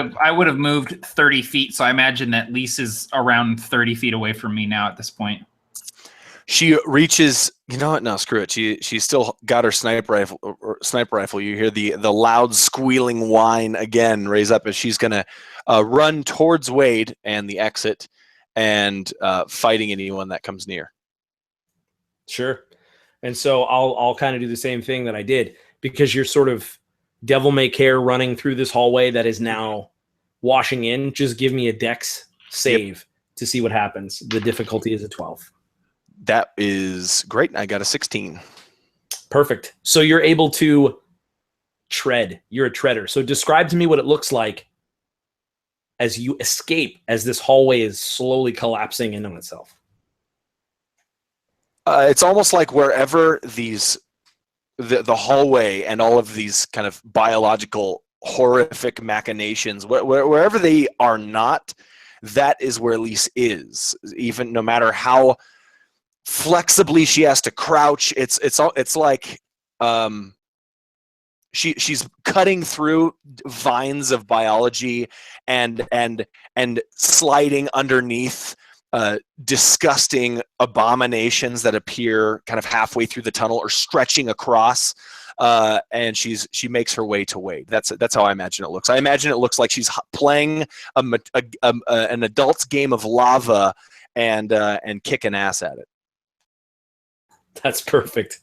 have moved 30 feet. So I imagine that Lease is around 30 feet away from me now at this point. She reaches. You know what? No, screw it. She's still got her sniper rifle. You hear the loud squealing whine again raise up as she's gonna run towards Wade and the exit, and fighting anyone that comes near. Sure. And so I'll kind of do the same thing that I did, because you're sort of devil may care running through this hallway that is now washing in. Just give me a dex save to see what happens. The difficulty is a 12. That is great. I got a 16. Perfect. So you're able to tread. You're a treader. So describe to me what it looks like as you escape, as this hallway is slowly collapsing in on itself. It's almost like wherever the hallway and all of these kind of biological horrific machinations, wherever they are not, that is where Lease is. Even no matter how flexibly she has to crouch, it's like she's cutting through vines of biology and sliding underneath disgusting abominations that appear kind of halfway through the tunnel or stretching across, and she makes her way to Wade. That's how I imagine it looks. I imagine it looks like she's playing an adult's game of lava and kicking ass at it. That's perfect.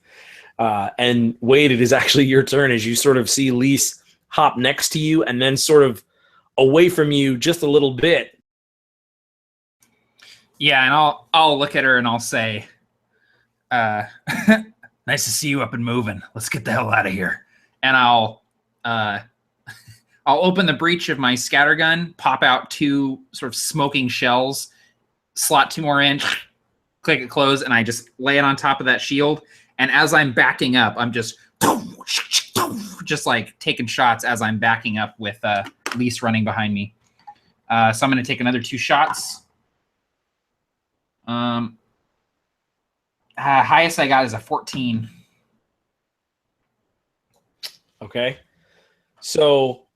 And Wade, it is actually your turn as you sort of see Lease hop next to you and then sort of away from you just a little bit. Yeah, and I'll look at her and I'll say, nice to see you up and moving. Let's get the hell out of here. And I'll open the breech of my scattergun, pop out 2 sort of smoking shells, slot 2 more in, click it close, and I just lay it on top of that shield. And as I'm backing up, I'm just like taking shots as I'm backing up with Lease running behind me. So I'm going to take another 2 shots. Highest I got is a 14. Okay. So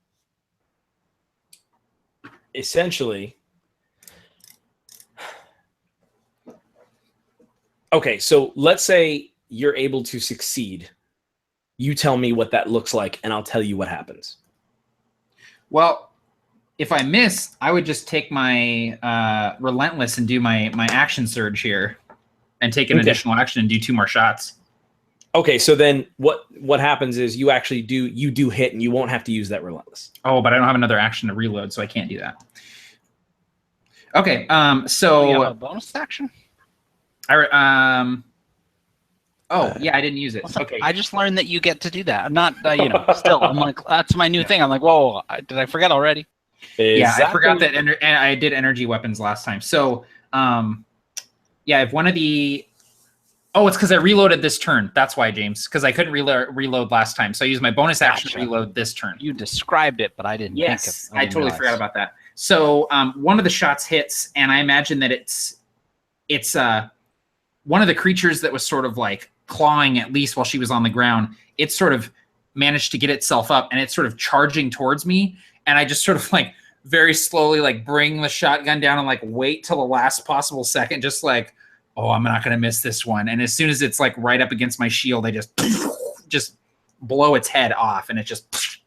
essentially, okay, so let's say you're able to succeed. You tell me what that looks like, and I'll tell you what happens. Well, if I miss, I would just take my Relentless and do my action surge here and take an additional action and do 2 more shots. Okay, so then what happens is you actually do hit, and you won't have to use that Relentless. Oh, but I don't have another action to reload, so I can't do that. Okay, so... You have a bonus action? I didn't use it. Okay. I just learned that you get to do that. I'm not, still, I'm like, that's my new thing. I'm like, whoa, did I forget already? Yeah, I forgot that I did energy weapons last time. So, if one of the... Oh, it's because I reloaded this turn. That's why, James. Because I couldn't reload last time, so I used my bonus action to reload this turn. You described it, but I didn't. Yes, think of. I totally forgot about that. So one of the shots hits, and I imagine that it's one of the creatures that was sort of like clawing at Lease while she was on the ground. It sort of managed to get itself up, and it's sort of charging towards me, and I just sort of like very slowly like bring the shotgun down and like wait till the last possible second, just like, oh, I'm not going to miss this one. And as soon as it's like right up against my shield, I just blow its head off, and it just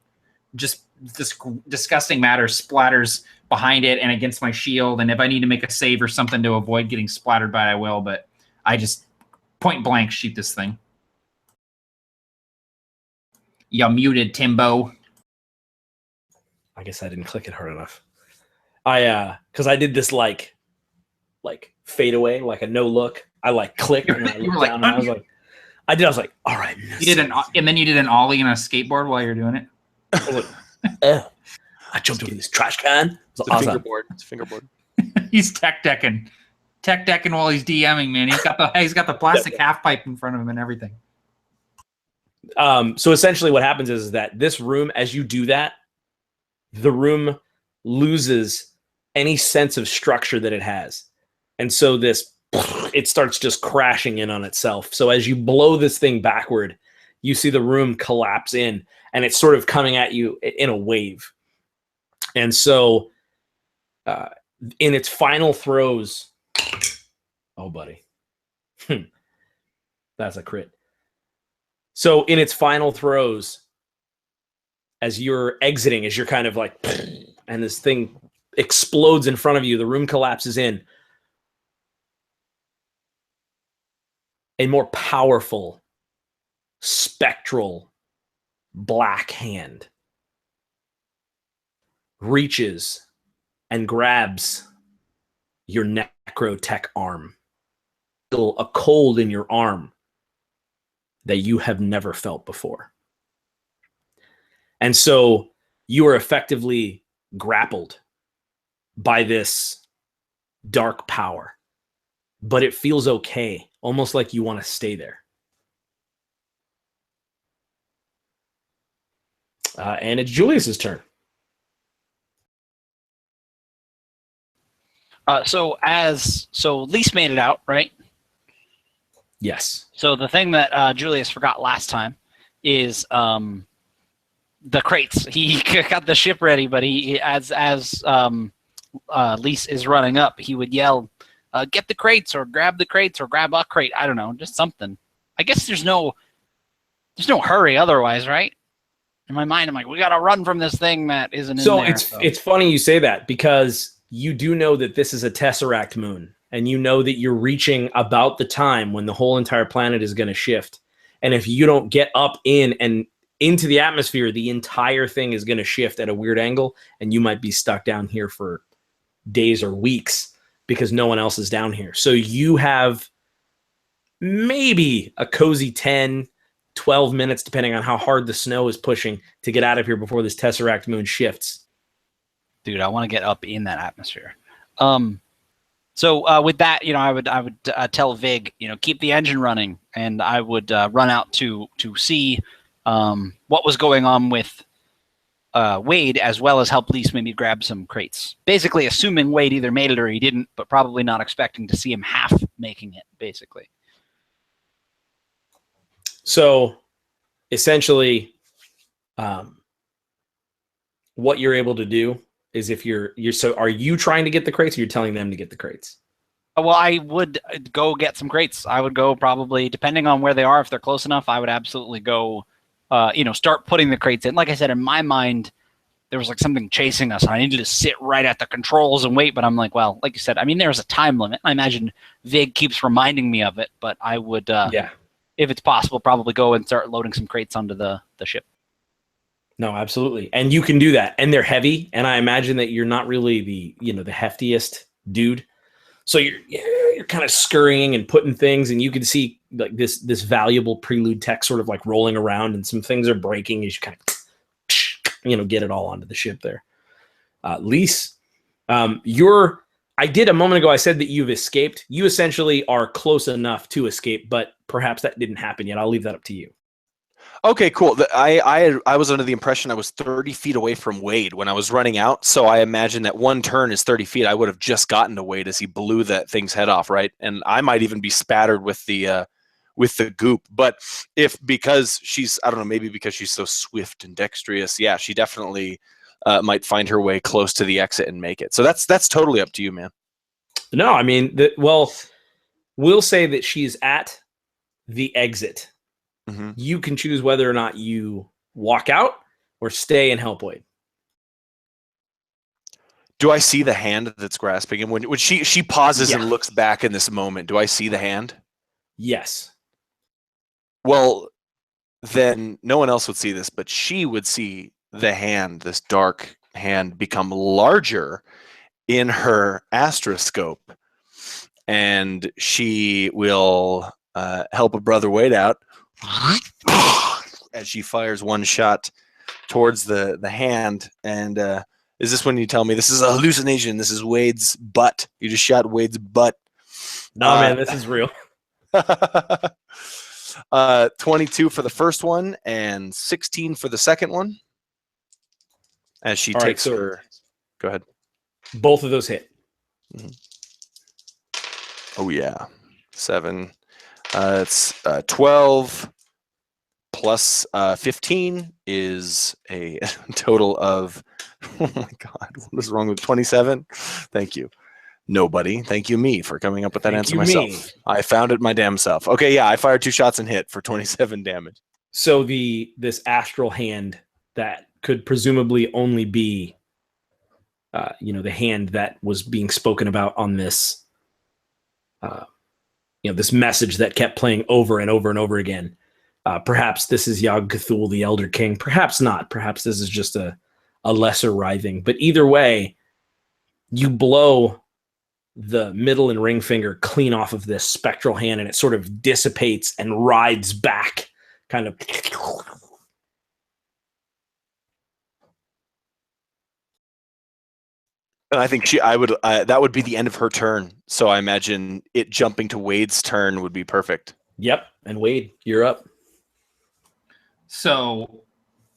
this disgusting matter splatters behind it and against my shield. And if I need to make a save or something to avoid getting splattered by it, I will. But I just point blank shoot this thing. You muted, Timbo. I guess I didn't click it hard enough. Because I did this like fade away, like a no look. I like clicked and I looked down and I was like, I was like, all right. You did and then you did an ollie on a skateboard while you're doing it. I was like, I jumped over this trash can. It was awesome. It's a fingerboard. He's tech decking while he's DMing, man. He's got the plastic half pipe in front of him and everything. So essentially what happens is that this room, as you do that, the room loses any sense of structure that it has. And so it starts just crashing in on itself. So as you blow this thing backward, you see the room collapse in, and it's sort of coming at you in a wave. And so in its final throes, oh, buddy, that's a crit. So in its final throes, as you're exiting, as you're kind of like, and this thing explodes in front of you, the room collapses in. A more powerful, spectral, black hand reaches and grabs your necrotech arm. Feel a cold in your arm that you have never felt before. And so you are effectively grappled by this dark power, but it feels okay, almost like you want to stay there. And it's Julius's turn. So Lease made it out, right? Yes. So the thing that Julius forgot last time is the crates. He got the ship ready, but as Lease is running up, he would yell, "Get the crates, or grab the crates, or grab a crate." I don't know, just something. I guess there's no hurry otherwise, right? In my mind, I'm like, we gotta run from this thing that isn't in there. So it's funny you say that, because you do know that this is a tesseract moon, and you know that you're reaching about the time when the whole entire planet is going to shift. And if you don't get up in and into the atmosphere, the entire thing is going to shift at a weird angle, and you might be stuck down here for days or weeks because no one else is down here. So you have maybe a cozy 10, 12 minutes, depending on how hard the snow is pushing, to get out of here before this tesseract moon shifts. Dude, I want to get up in that atmosphere. So with that, I would tell Vig, keep the engine running, and I would run out to see what was going on with Wade, as well as help Lease maybe grab some crates. Basically, assuming Wade either made it or he didn't, but probably not expecting to see him half making it. Basically. So, essentially, what you're able to do is, if so are you trying to get the crates, or you're telling them to get the crates? Well, I would go get some crates. I would go probably, depending on where they are, if they're close enough, I would absolutely go, start putting the crates in. Like I said, in my mind, there was like something chasing us. I needed to sit right at the controls and wait, but I'm like, well, like you said, I mean, there's a time limit. I imagine Vig keeps reminding me of it, but I would, if it's possible, probably go and start loading some crates onto the ship. No, absolutely. And you can do that. And they're heavy. And I imagine that you're not really the heftiest dude. So you're kind of scurrying and putting things, and you can see like this valuable prelude tech sort of like rolling around, and some things are breaking as you kind of, get it all onto the ship there. Lease, you're I did a moment ago. I said that you've escaped. You essentially are close enough to escape, but perhaps that didn't happen yet. I'll leave that up to you. Okay, cool. I was under the impression I was 30 feet away from Wade when I was running out, so I imagine that one turn is 30 feet. I would have just gotten to Wade as he blew that thing's head off, right? And I might even be spattered with the goop. But because she's, I don't know, maybe because she's so swift and dexterous, yeah, she definitely might find her way close to the exit and make it. So that's totally up to you, man. No, I mean, we'll say that she's at the exit. Mm-hmm. You can choose whether or not you walk out or stay and help Wade. Do I see the hand that's grasping him? When she pauses Yeah. and looks back in this moment, do I see the hand? Yes. Well, then no one else would see this, but she would see the hand, this dark hand, become larger in her astroscope. And she will help a brother Wade out as she fires one shot towards the hand. And is this when you tell me this is a hallucination? This is Wade's butt. You just shot Wade's butt. No, man, this is real. 22 for the first one and 16 for the second one. As she All right, takes so her. Go ahead. both of those hit. Mm-hmm. Oh, yeah. 7. It's 12 plus 15 is a total of, oh my God, what is wrong with 27? Thank you. Nobody. Thank you, me, for coming up with that answer myself. Me. I found it my damn self. Okay, yeah, I fired 2 shots and hit for 27 damage. So this astral hand that could presumably only be, the hand that was being spoken about on this, this message that kept playing over and over and over again. Perhaps this is Yog Cthulhu, the Elder King. Perhaps not. Perhaps this is just a lesser writhing. But either way, you blow the middle and ring finger clean off of this spectral hand, and it sort of dissipates and rides back, kind of. And I think that would be the end of her turn. So I imagine it jumping to Wade's turn would be perfect. Yep. And Wade, you're up. So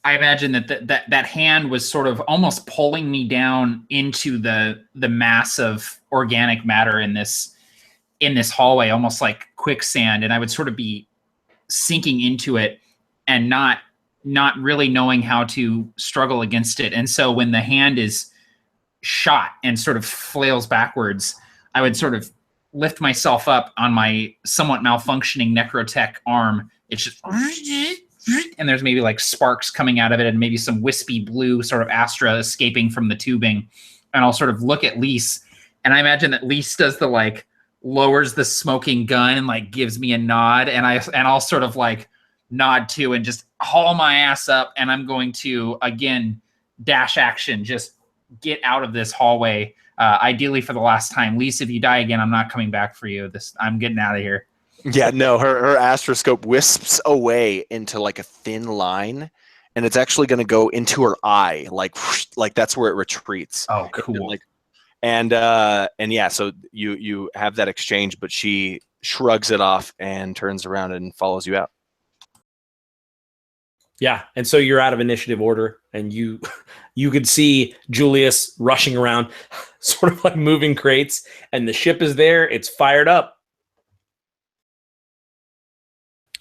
I imagine that hand was sort of almost pulling me down into the mass of organic matter in this hallway, almost like quicksand, and I would sort of be sinking into it and not really knowing how to struggle against it. And so when the hand is shot and sort of flails backwards, I would sort of lift myself up on my somewhat malfunctioning necrotech arm. It's just, and there's maybe like sparks coming out of it and maybe some wispy blue sort of astra escaping from the tubing. And I'll sort of look at Lease, and I imagine that Lease does the like lowers the smoking gun and like gives me a nod, and I'll sort of like nod too and just haul my ass up, and I'm going to again dash action, just get out of this hallway, ideally for the last time. Lease, if you die again, I'm not coming back for you. I'm getting out of here. Yeah, no, her astroscope wisps away into like a thin line, and it's actually going to go into her eye, like that's where it retreats. Oh, cool. And yeah, so you have that exchange, but she shrugs it off and turns around and follows you out. Yeah, and so you're out of initiative order, and you could see Julius rushing around, sort of like moving crates, and the ship is there. It's fired up.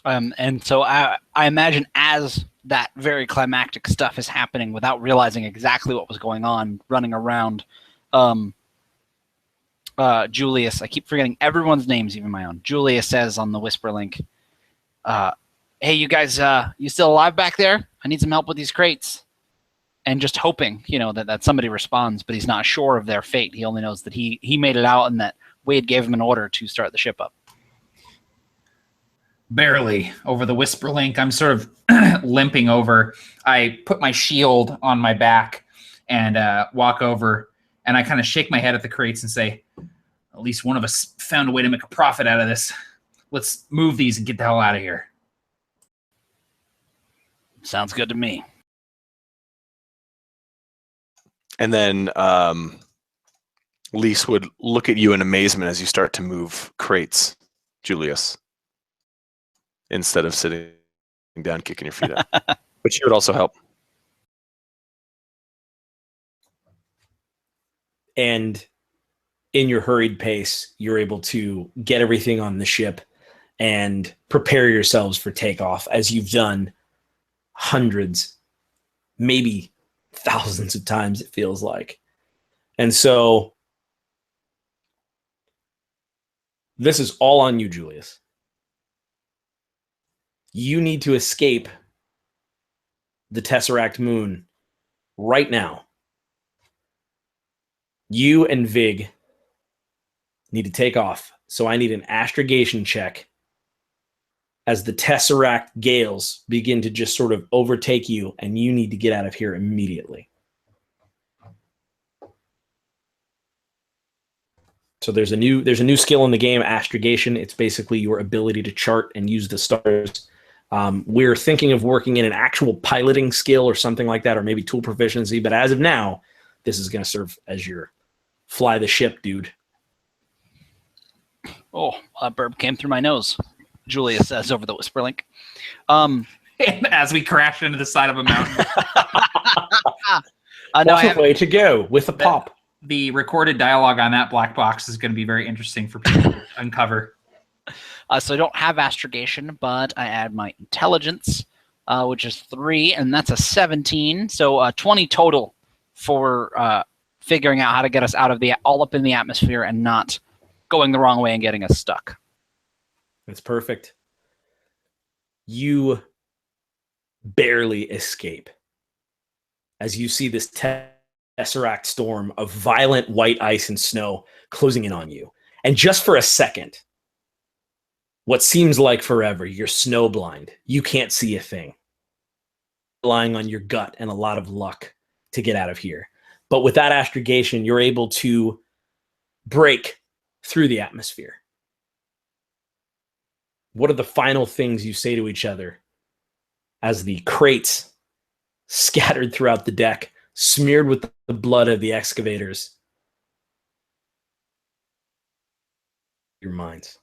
And so I imagine as that very climactic stuff is happening, without realizing exactly what was going on, running around, Julius, I keep forgetting everyone's names, even my own. Julius says on the whisper link, hey, you guys, you still alive back there? I need some help with these crates. And just hoping, that somebody responds, but he's not sure of their fate. He only knows that he made it out and that Wade gave him an order to start the ship up. Barely over the whisper link. I'm sort of limping over. I put my shield on my back and walk over, and I kind of shake my head at the crates and say, at least one of us found a way to make a profit out of this. Let's move these and get the hell out of here. Sounds good to me. And then Lease would look at you in amazement as you start to move crates, Julius, instead of sitting down, kicking your feet up. But she would also help. And in your hurried pace, you're able to get everything on the ship and prepare yourselves for takeoff, as you've done hundreds, maybe thousands of times, it feels like. And so this is all on you, Julius. You need to escape the Tesseract Moon right now. You and Vig need to take off. So I need an astrogation check as the Tesseract gales begin to just sort of overtake you, and you need to get out of here immediately. So there's a new skill in the game, astrogation. It's basically your ability to chart and use the stars. We're thinking of working in an actual piloting skill or something like that, or maybe tool proficiency. But as of now, this is going to serve as your fly the ship, dude. Oh, a burp came through my nose. Julius says over the whisper link. As we crash into the side of a mountain. What a way to go with a pop. The recorded dialogue on that black box is going to be very interesting for people to uncover. So I don't have astrogation, but I add my intelligence, which is 3, and that's a 17. So 20 total for figuring out how to get us out of all up in the atmosphere and not going the wrong way and getting us stuck. That's perfect. You barely escape as you see this Tesseract storm of violent white ice and snow closing in on you. And just for a second, what seems like forever, you're snowblind. You can't see a thing. Relying on your gut and a lot of luck to get out of here. But with that astrogation, you're able to break through the atmosphere. What are the final things you say to each other as the crates scattered throughout the deck, smeared with the blood of the excavators? Your minds.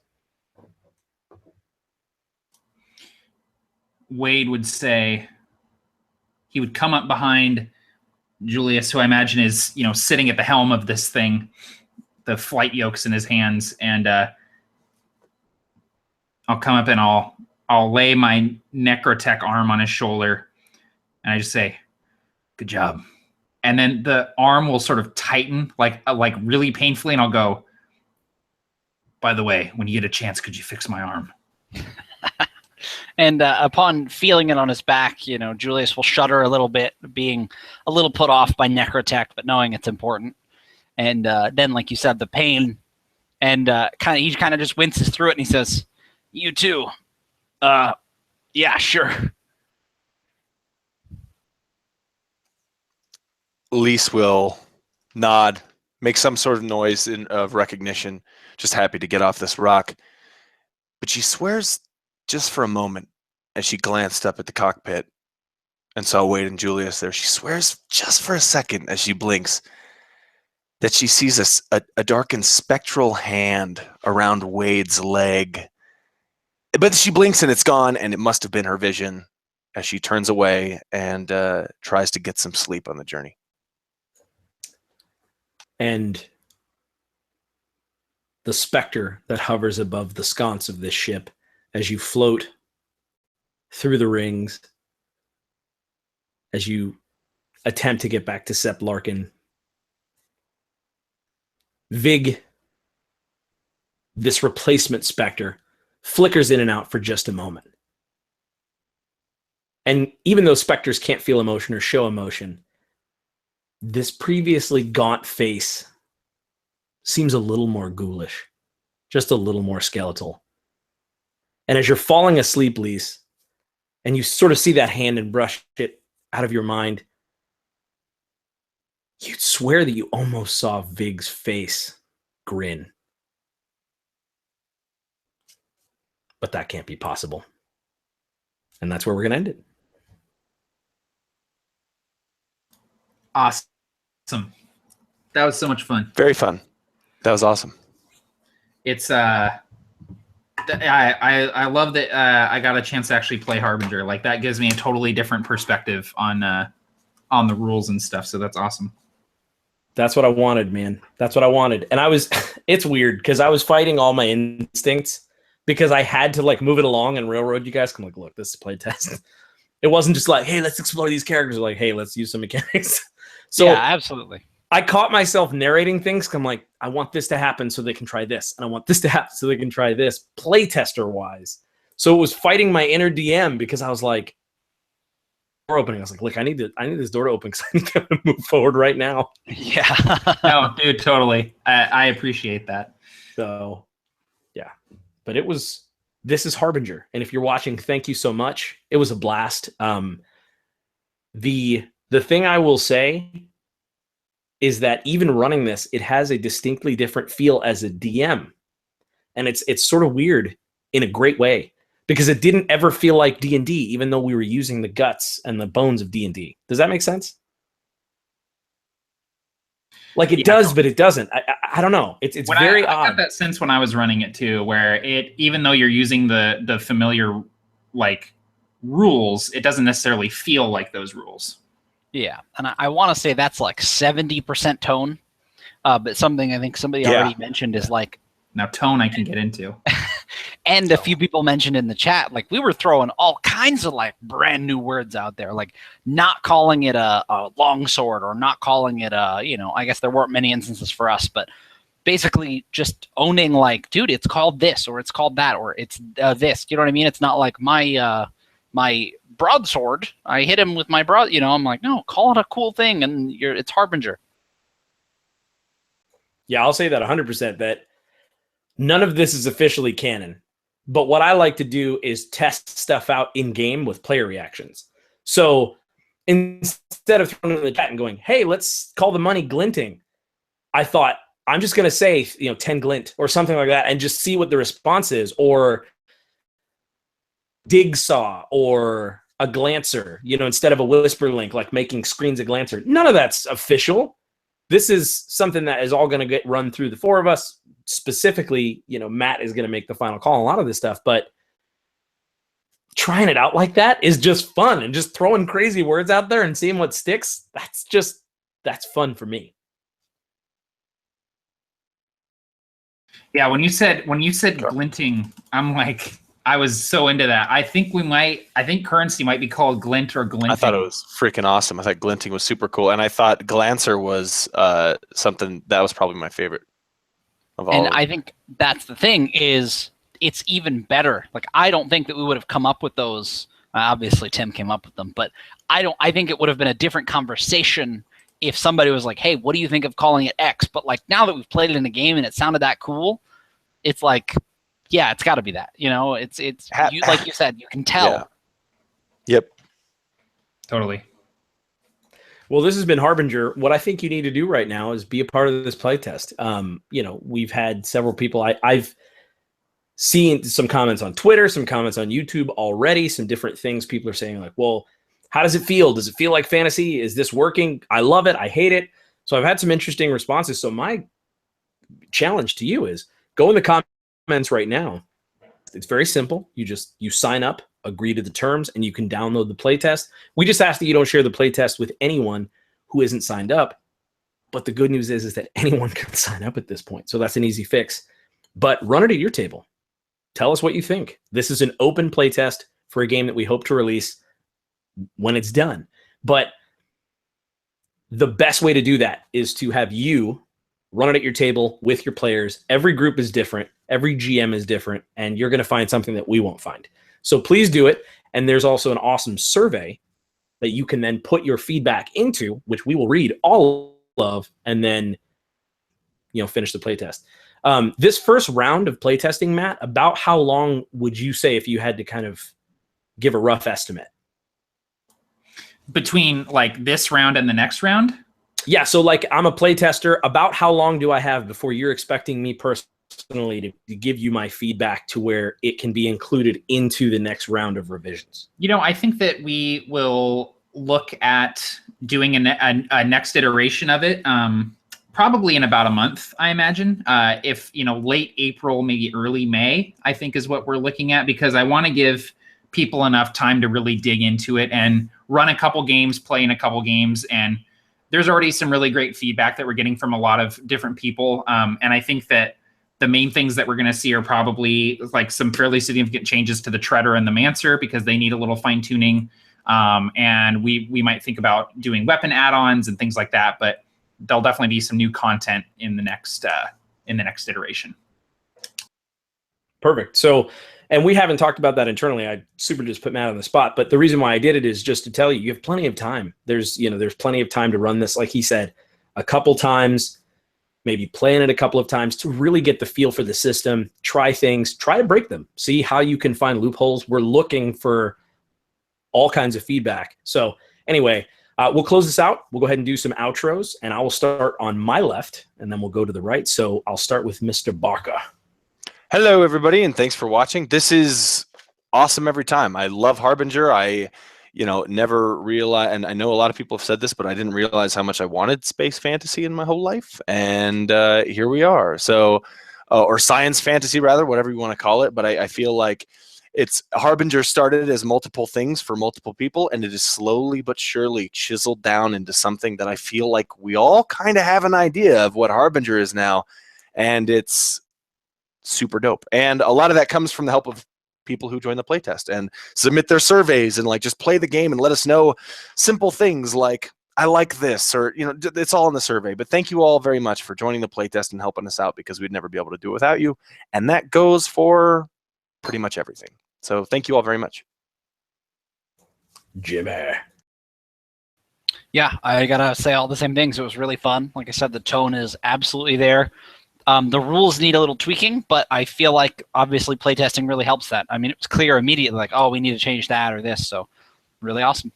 Wade would say, he would come up behind Julius, who I imagine is, sitting at the helm of this thing, the flight yokes in his hands, and I'll come up and I'll lay my necrotech arm on his shoulder, and I just say, "Good job." And then the arm will sort of tighten, like really painfully, and I'll go, "By the way, when you get a chance, could you fix my arm?" And upon feeling it on his back, Julius will shudder a little bit, being a little put off by necrotech, but knowing it's important. And then, like you said, the pain, and he kind of just winces through it, and he says, "You too." Yeah, sure. Lease will nod, make some sort of noise of recognition, just happy to get off this rock. But she swears just for a moment as she glanced up at the cockpit and saw Wade and Julius there. She swears just for a second as she blinks that she sees a darkened spectral hand around Wade's leg. But she blinks and it's gone, and it must have been her vision as she turns away and tries to get some sleep on the journey. And the specter that hovers above the sconce of this ship as you float through the rings, as you attempt to get back to Sepp Larkin. Vig, this replacement specter, flickers in and out for just a moment. And even though specters can't feel emotion or show emotion, this previously gaunt face seems a little more ghoulish, just a little more skeletal. And as you're falling asleep, Lease, and you sort of see that hand and brush it out of your mind, you'd swear that you almost saw Vig's face grin. But that can't be possible. And that's where we're going to end it. Awesome. That was so much fun. Very fun. That was awesome. It's I love that I got a chance to actually play Harbinger. Like that gives me a totally different perspective on the rules and stuff. So that's awesome. That's what I wanted, man. That's what I wanted. And it's weird because I was fighting all my instincts because I had to like move it along and railroad you guys. I'm like, look, this is playtest. It wasn't just like, hey, let's explore these characters. Like, hey, let's use some mechanics. So yeah, absolutely. I caught myself narrating things. I'm like, I want this to happen so they can try this. And I want this to happen so they can try this, playtester wise. So it was fighting my inner DM because I was like, door opening. I was like, look, I need this door to open because I need to move forward right now. Yeah. No, dude, totally. I appreciate that. So, yeah. But this is Harbinger. And if you're watching, thank you so much. It was a blast. The thing I will say is that even running this, it has a distinctly different feel as a DM. And it's sort of weird in a great way because it didn't ever feel like D&D, even though we were using the guts and the bones of D&D. Does that make sense? Like it does, but it doesn't. I don't know. It's very odd. I got that sense when I was running it too, where even though you're using the familiar like rules, it doesn't necessarily feel like those rules. Yeah, and I want to say that's like 70% tone, but something I think somebody already mentioned is like... Now tone I can get into. And a few people mentioned in the chat, like we were throwing all kinds of like brand new words out there, like not calling it a longsword or not calling it a, I guess there weren't many instances for us, but basically just owning like, dude, it's called this or it's called that or it's this. You know what I mean? It's not like my broadsword. I hit him with my broad. I'm like, no, call it a cool thing, and it's Harbinger. Yeah, I'll say that 100%. That none of this is officially canon, but what I like to do is test stuff out in game with player reactions. So instead of throwing it in the chat and going, "Hey, let's call the money glinting," I thought I'm just going to say 10 glint or something like that, and just see what the response is, or dig saw or a glancer, instead of a whisper link, like making screens a glancer. None of that's official. This is something that is all going to get run through the four of us. Specifically, Matt is going to make the final call on a lot of this stuff, but trying it out like that is just fun, and just throwing crazy words out there and seeing what sticks. That's fun for me. Yeah, when you said glinting, I'm like, I was so into that. I think currency might be called glint or glinting. I thought it was freaking awesome. I thought glinting was super cool. And I thought glancer was something that was probably my favorite of all. And I think that's the thing, is it's even better. Like, I don't think that we would have come up with those. Obviously, Tim came up with them. But I think it would have been a different conversation if somebody was like, hey, what do you think of calling it X? But like, now that we've played it in a game and it sounded that cool, it's like, yeah, it's got to be that. It's like you said, you can tell. Yeah. Yep. Totally. Well, this has been Harbinger. What I think you need to do right now is be a part of this playtest. We've had several people. I've seen some comments on Twitter, some comments on YouTube already, some different things. People are saying like, well, how does it feel? Does it feel like fantasy? Is this working? I love it. I hate it. So I've had some interesting responses. So my challenge to you is go in the comments right now. It's very simple. You sign up, agree to the terms, and you can download the playtest. We just ask that you don't share the playtest with anyone who isn't signed up. But the good news is that anyone can sign up at this point. So that's an easy fix. But run it at your table. Tell us what you think. This is an open playtest for a game that we hope to release when it's done. But the best way to do that is to have you run it at your table with your players. Every group is different. Every GM is different. And you're going to find something that we won't find. So please do it. And there's also an awesome survey that you can then put your feedback into, which we will read all of, and then finish the playtest. This first round of playtesting, Matt, about how long would you say if you had to kind of give a rough estimate? Between like this round and the next round? Yeah, so like I'm a playtester. About how long do I have before you're expecting me personally to give you my feedback to where it can be included into the next round of revisions? I think that we will look at doing a next iteration of it probably in about a month, I imagine. If, late April, maybe early May, I think is what we're looking at, because I want to give people enough time to really dig into it and run a couple games, play in a couple games. And there's already some really great feedback that we're getting from a lot of different people. And I think that the main things that we're going to see are probably like some fairly significant changes to the Treader and the Mancer, because they need a little fine tuning. And we might think about doing weapon add-ons and things like that, but there'll definitely be some new content in the next iteration. Perfect. So, and we haven't talked about that internally. I super just put Matt on the spot, but the reason why I did it is just to tell you, you have plenty of time. There's plenty of time to run this, like he said, a couple times, maybe playing it a couple of times to really get the feel for the system, try things, try to break them, see how you can find loopholes. We're looking for all kinds of feedback. So anyway, we'll close this out. We'll go ahead and do some outros, and I will start on my left, and then we'll go to the right. So I'll start with Mr. Barca. Hello, everybody, and thanks for watching. This is awesome every time. I love Harbinger. I never realized, and I know a lot of people have said this, but I didn't realize how much I wanted space fantasy in my whole life, and here we are. So, or science fantasy, rather, whatever you want to call it. But I feel like Harbinger started as multiple things for multiple people, and it is slowly but surely chiseled down into something that I feel like we all kind of have an idea of what Harbinger is now, and it's super dope. And a lot of that comes from the help of people who join the playtest and submit their surveys and like just play the game and let us know simple things like, I like this, or it's all in the survey. But thank you all very much for joining the playtest and helping us out, because we'd never be able to do it without you. And that goes for pretty much everything. So thank you all very much. Jimmy. Yeah, I gotta say all the same things. It was really fun. Like I said, the tone is absolutely there. The rules need a little tweaking, but I feel like obviously playtesting really helps that. I mean, it was clear immediately, like, oh, we need to change that or this. So really awesome.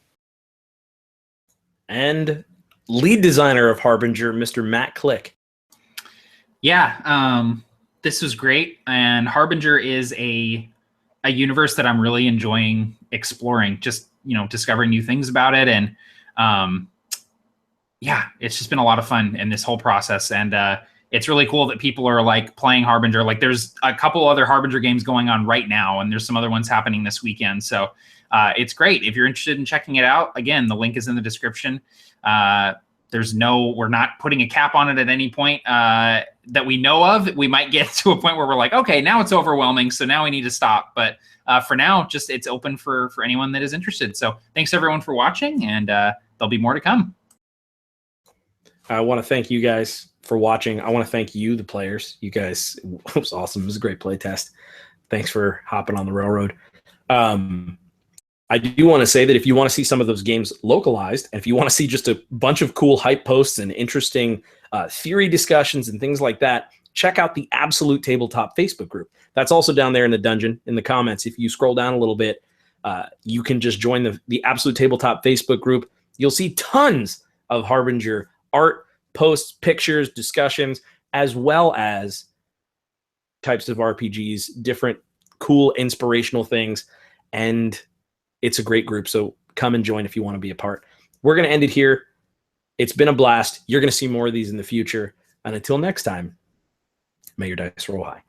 And lead designer of Harbinger, Mr. Matt Click. Yeah, this was great. And Harbinger is a universe that I'm really enjoying exploring, just, discovering new things about it. And yeah, it's just been a lot of fun in this whole process. And it's really cool that people are like playing Harbinger. Like there's a couple other Harbinger games going on right now, and there's some other ones happening this weekend. So it's great. If you're interested in checking it out, again, the link is in the description. We're not putting a cap on it at any point that we know of. We might get to a point where we're like, okay, now it's overwhelming, so now we need to stop. But for now, just it's open for anyone that is interested. So thanks everyone for watching, and there'll be more to come. I want to thank you guys for watching. I want to thank you, the players. You guys, it was awesome. It was a great play test. Thanks for hopping on the railroad. I do want to say that if you want to see some of those games localized, and if you want to see just a bunch of cool hype posts and interesting theory discussions and things like that, check out the Absolute Tabletop Facebook group. That's also down there in the dungeon, in the comments. If you scroll down a little bit, you can just join the Absolute Tabletop Facebook group. You'll see tons of Harbinger art, posts, pictures, discussions, as well as types of RPGs, different cool inspirational things. And it's a great group, so come and join if you want to be a part. We're going to end it here. It's been a blast. You're going to see more of these in the future. And until next time, may your dice roll high.